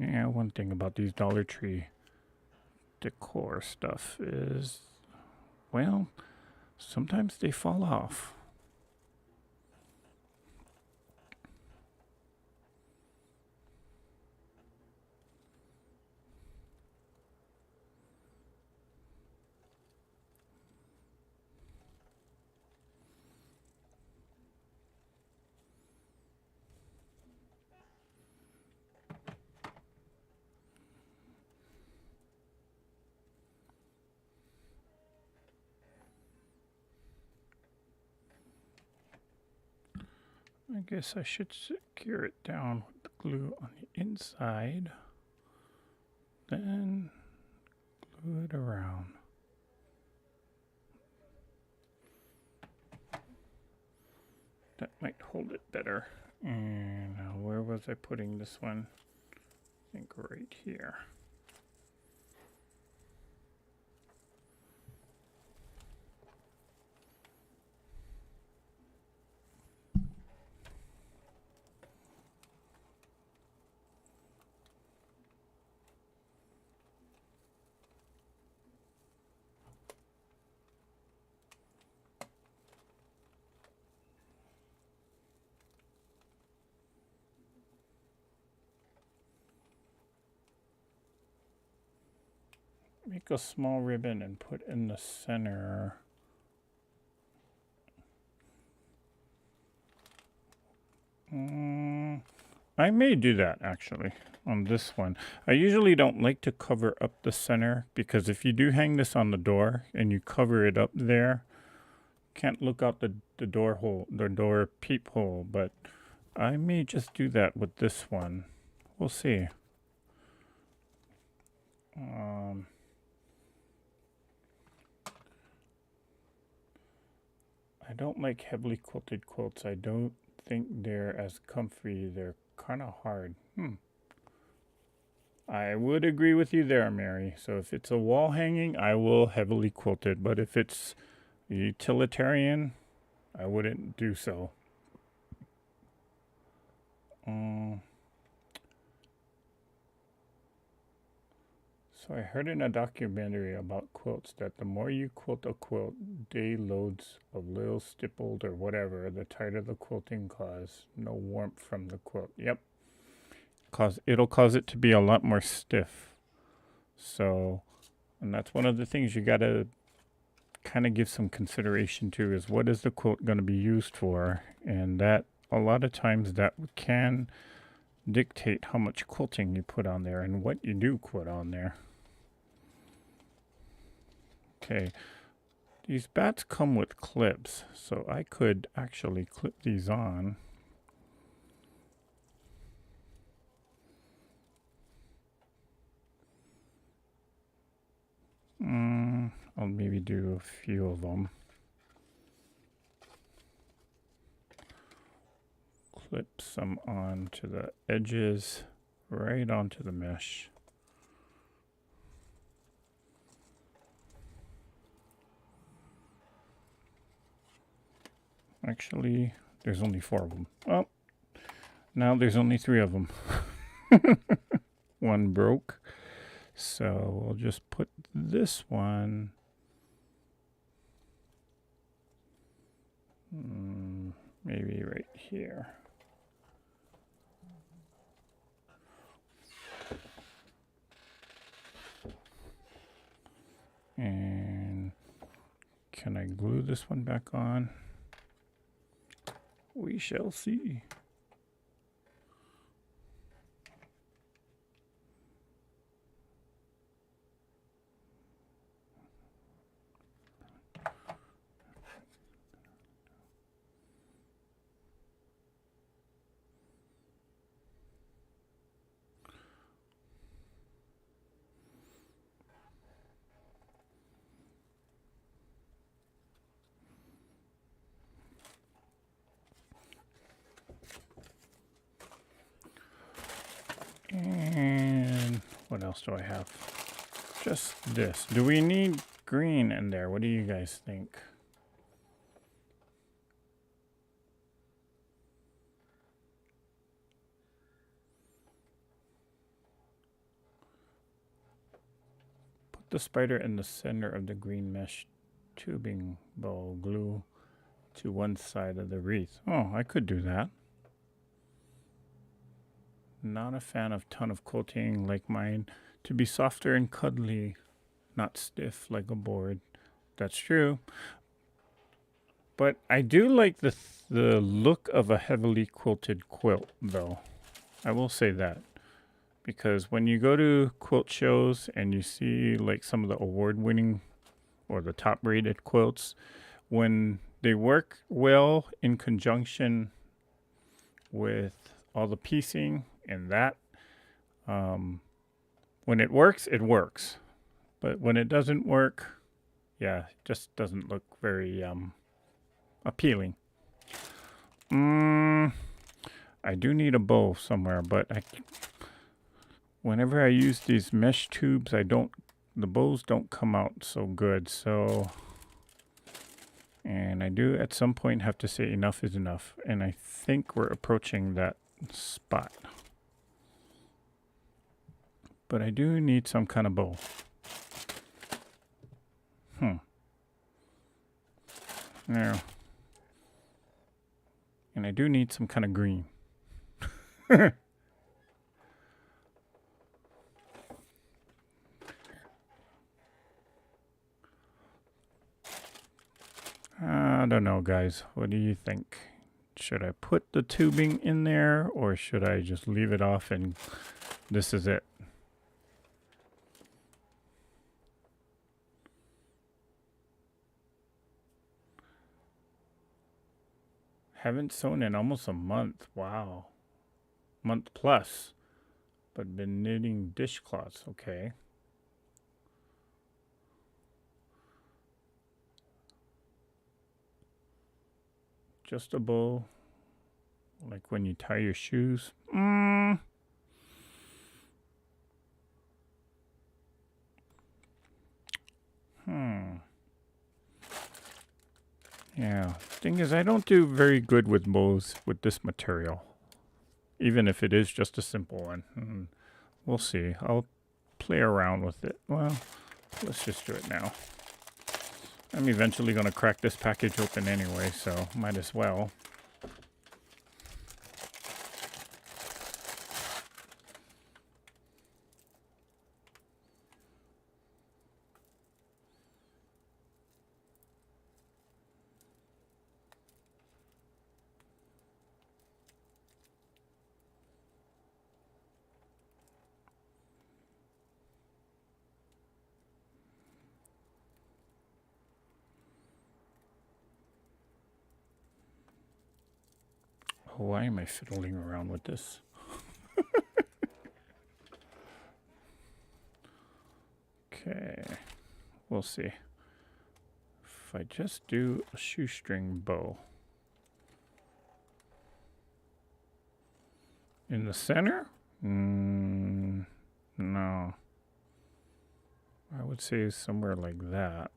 Yeah, one thing about these Dollar Tree decor stuff is, well, sometimes they fall off. I guess I should secure it down with the glue on the inside. Then glue it around. That might hold it better. And where was I putting this one? I think right here. Make a small ribbon and put in the center. I may do that actually on this one. I usually don't like to cover up the center because if you do hang this on the door and you cover it up there, can't look out the door hole, the door peephole, but I may just do that with this one. We'll see. I don't like heavily quilted quilts. I don't think they're as comfy. They're kind of hard. I would agree with you there, Mary. So if it's a wall hanging, I will heavily quilt it. But if it's utilitarian, I wouldn't do so. So I heard in a documentary about quilts that the more you quilt a quilt, day loads of little stippled or whatever, the tighter the quilting cause. No warmth from the quilt. Yep. It'll cause it to be a lot more stiff. So, and that's one of the things you gotta kind of give some consideration to is what is the quilt going to be used for, and that a lot of times that can dictate how much quilting you put on there and what you do quilt on there. Okay, these bats come with clips, so I could actually clip these on. I'll maybe do a few of them. Clip some onto the edges, right onto the mesh. Actually, there's only 4 of them. Oh, now there's only 3 of them. One broke. So we'll just put this one maybe right here. And can I glue this one back on? We shall see. And what else do I have? Just this. Do we need green in there? What do you guys think? Put the spider in the center of the green mesh tubing bowl. Glue to one side of the wreath. Oh, I could do that. Not a fan of ton of quilting like mine. To be softer and cuddly, not stiff like a board. That's true. But I do like the look of a heavily quilted quilt, though. I will say that. Because when you go to quilt shows and you see like some of the award-winning or the top-rated quilts, when they work well in conjunction with all the piecing and that. When it works, it works. But when it doesn't work, yeah, it just doesn't look very appealing. I do need a bow somewhere, but whenever I use these mesh tubes, the bows don't come out so good. So, and I do at some point have to say enough is enough. And I think we're approaching that spot. But I do need some kind of bow. Now, and I do need some kind of green. I don't know, guys. What do you think? Should I put the tubing in there, or should I just leave it off and this is it? Haven't sewn in almost a month. Wow. Month plus. But been knitting dishcloths. Okay. Just a bow. Like when you tie your shoes. Yeah. Thing is, I don't do very good with bows with this material. Even if it is just a simple one. We'll see. I'll play around with it. Well, let's just do it now. I'm eventually going to crack this package open anyway, so might as well. Why am I fiddling around with this? Okay, we'll see. If I just do a shoestring bow in the center? No. I would say somewhere like that.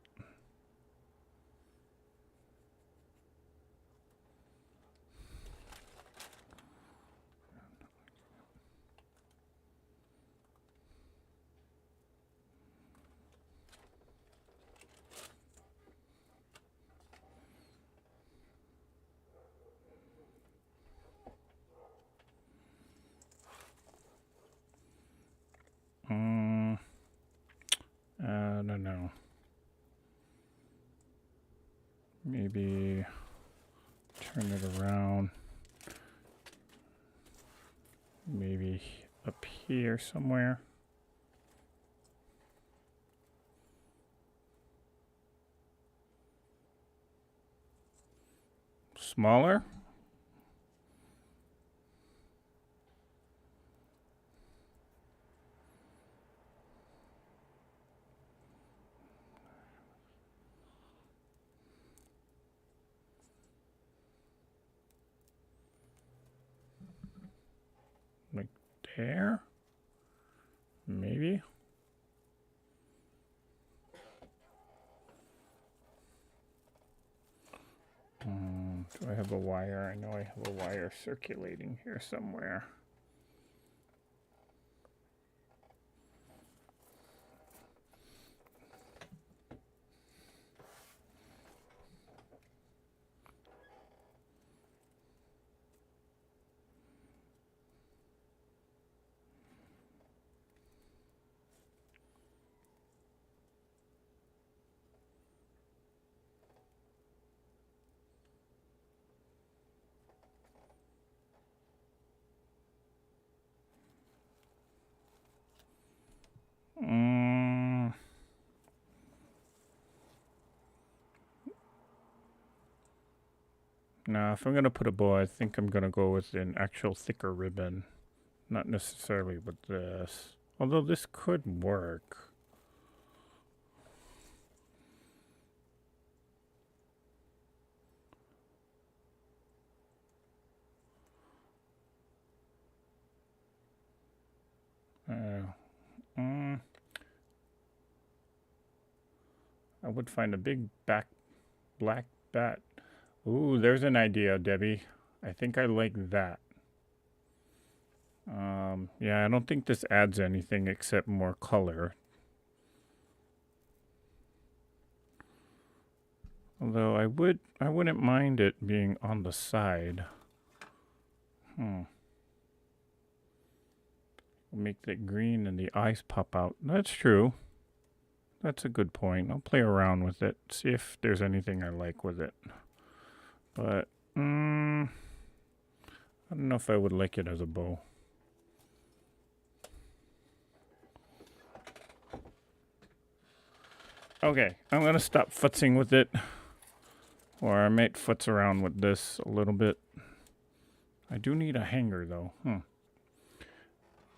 I don't know. Maybe turn it around. Maybe up here somewhere. Smaller? Like there? Maybe? Do I have a wire? I know I have a wire circulating here somewhere. Now, if I'm going to put a bow, I think I'm going to go with an actual thicker ribbon. Not necessarily with this. Although this could work. I would find a big black bat. Ooh, there's an idea, Debbie. I think I like that. Yeah, I don't think this adds anything except more color. Although I wouldn't mind it being on the side. Make the green and the eyes pop out. That's true. That's a good point. I'll play around with it, see if there's anything I like with it. But, I don't know if I would like it as a bow. Okay, I'm going to stop futzing with it. Or I might futz around with this a little bit. I do need a hanger, though.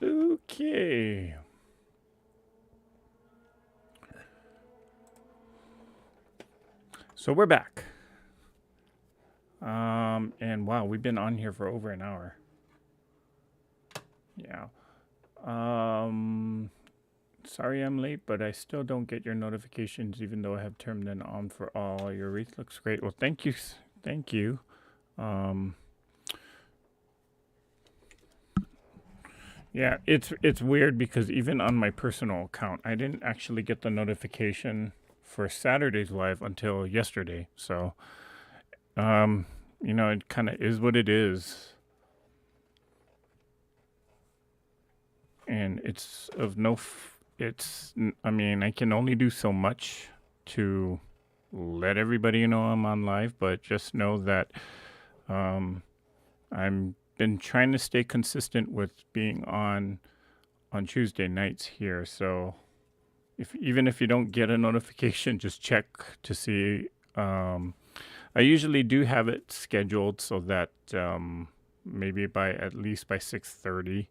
Okay. So we're back. And wow, we've been on here for over an hour. Yeah. Sorry I'm late, but I still don't get your notifications even though I have turned them on for all. Your wreath looks great. Well, thank you. Thank you. Yeah, it's weird because even on my personal account, I didn't actually get the notification for Saturday's live until yesterday. So, it kind of is what it is. And it's of no, I mean, I can only do so much to let everybody know I'm on live, but just know that I'm been trying to stay consistent with being on Tuesday nights here. So even if you don't get a notification, just check to see. I usually do have it scheduled so that maybe at least by 6:30,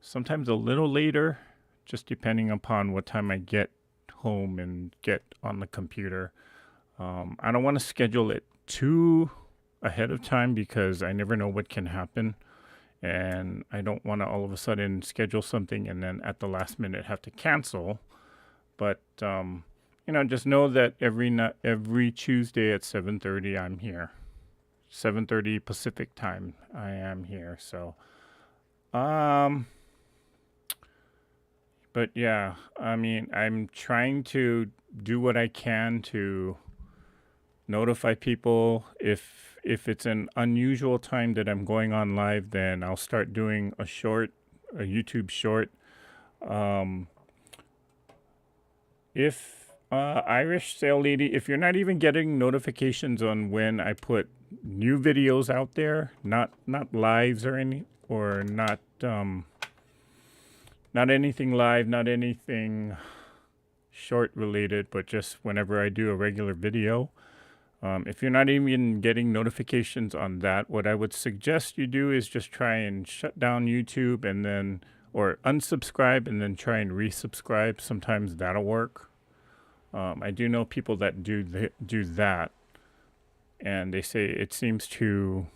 sometimes a little later, just depending upon what time I get home and get on the computer. I don't want to schedule it too ahead of time because I never know what can happen. And I don't want to all of a sudden schedule something and then at the last minute have to cancel. But, just know that every Tuesday at 7:30, I'm here. 7:30 Pacific time, I am here. So, but yeah, I mean, I'm trying to do what I can to notify people. If it's an unusual time that I'm going on live, then I'll start doing a YouTube short. If Irish Sale Lady, if you're not even getting notifications on when I put new videos out there, not lives or not anything live, not anything short related, but just whenever I do a regular video. If you're not even getting notifications on that, what I would suggest you do is just try and shut down YouTube and then, or unsubscribe and then try and resubscribe. Sometimes that'll work. I do know people that do that, and they say it seems to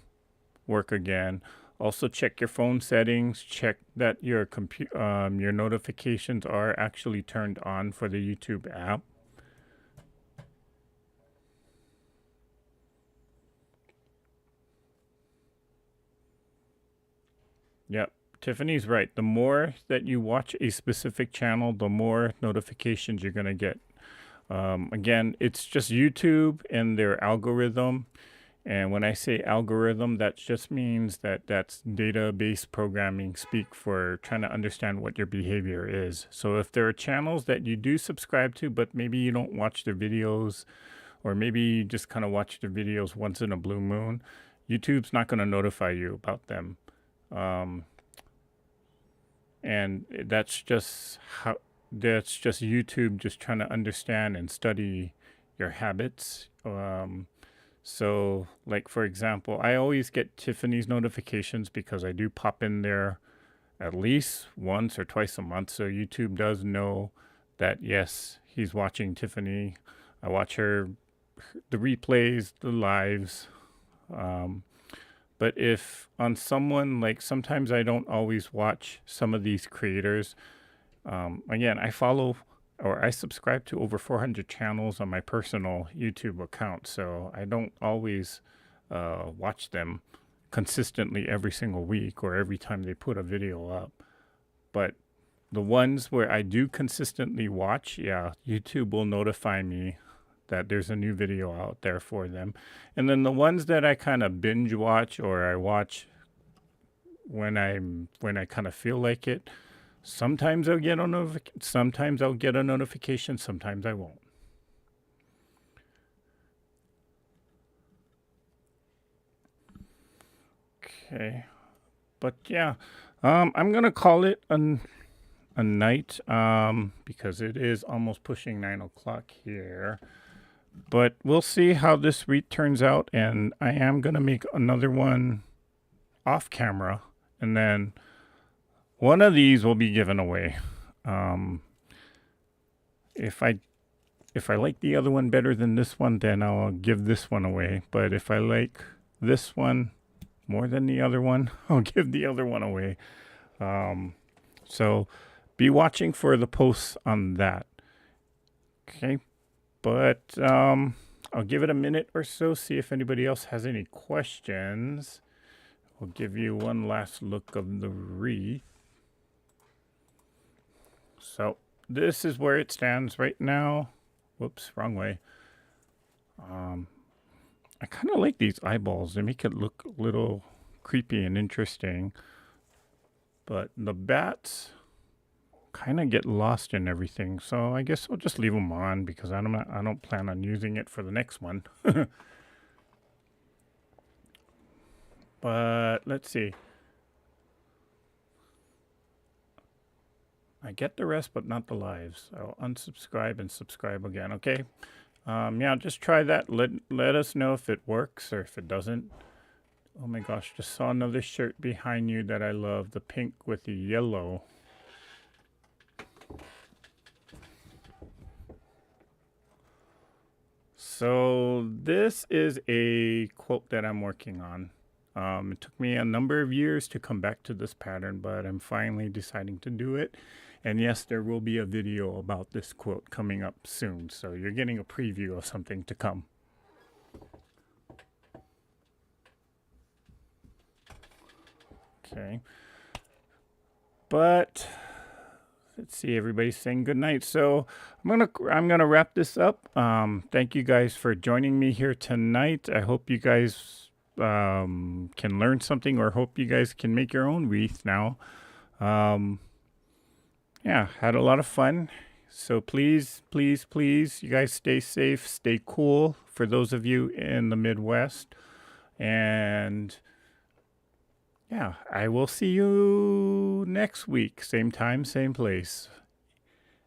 work again. Also, check your phone settings. Check that your notifications are actually turned on for the YouTube app. Yep, Tiffany's right. The more that you watch a specific channel, the more notifications you're going to get. Again, it's just YouTube and their algorithm. And when I say algorithm, that just means that's database programming speak for trying to understand what your behavior is. So if there are channels that you do subscribe to, but maybe you don't watch their videos, or maybe you just kind of watch the videos once in a blue moon, YouTube's not going to notify you about them. And that's just YouTube just trying to understand and study your habits. So, like for example, I always get Tiffany's notifications because I do pop in there at least once or twice a month. So YouTube does know that yes, he's watching Tiffany. I watch her, the replays, the lives. Um, but if on someone like sometimes I don't always watch some of these creators. Again, I follow or I subscribe to over 400 channels on my personal YouTube account, so I don't always watch them consistently every single week or every time they put a video up. But the ones where I do consistently watch, yeah, YouTube will notify me that there's a new video out there for them. And then the ones that I kind of binge watch or I watch when I kind of feel like it, sometimes I'll get a notification, sometimes I won't. Okay. But yeah, I'm gonna call it a night because it is almost pushing 9 o'clock here. But we'll see how this week turns out, and I am gonna make another one off camera, and then one of these will be given away. Um, if I like the other one better than this one, then I'll give this one away. But if I like this one more than the other one, I'll give the other one away. So be watching for the posts on that. Okay. But I'll give it a minute or so, see if anybody else has any questions. I'll give you one last look of the wreath. So this is where it stands right now. Whoops, wrong way. I kind of like these eyeballs. They make it look a little creepy and interesting. But the bats kind of get lost in everything. So I guess I'll just leave them on because I don't plan on using it for the next one. But let's see. I get the rest, but not the lives. I'll unsubscribe and subscribe again. Okay. Yeah, just try that. Let us know if it works or if it doesn't. Oh my gosh, just saw another shirt behind you that I love. The pink with the yellow. So this is a quote that I'm working on. It took me a number of years to come back to this pattern, but I'm finally deciding to do it. And yes, there will be a video about this quote coming up soon. So you're getting a preview of something to come. Okay. But let's see, everybody's saying good night. So I'm gonna wrap this up. Thank you guys for joining me here tonight. I hope you guys can learn something, or hope you guys can make your own wreath now. Yeah, had a lot of fun. So please, please, please, you guys stay safe, stay cool for those of you in the Midwest. And yeah, I will see you next week. Same time, same place.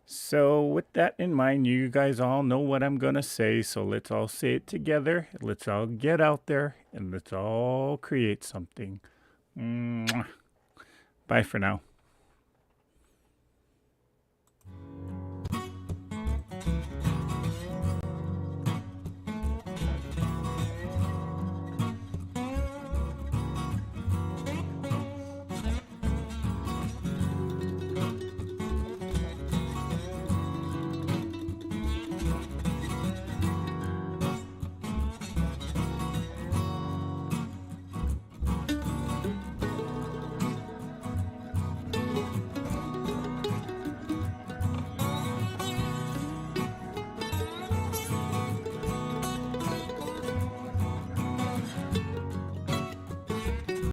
So with that in mind, you guys all know what I'm going to say. So let's all say it together. Let's all get out there and let's all create something. Mwah. Bye for now.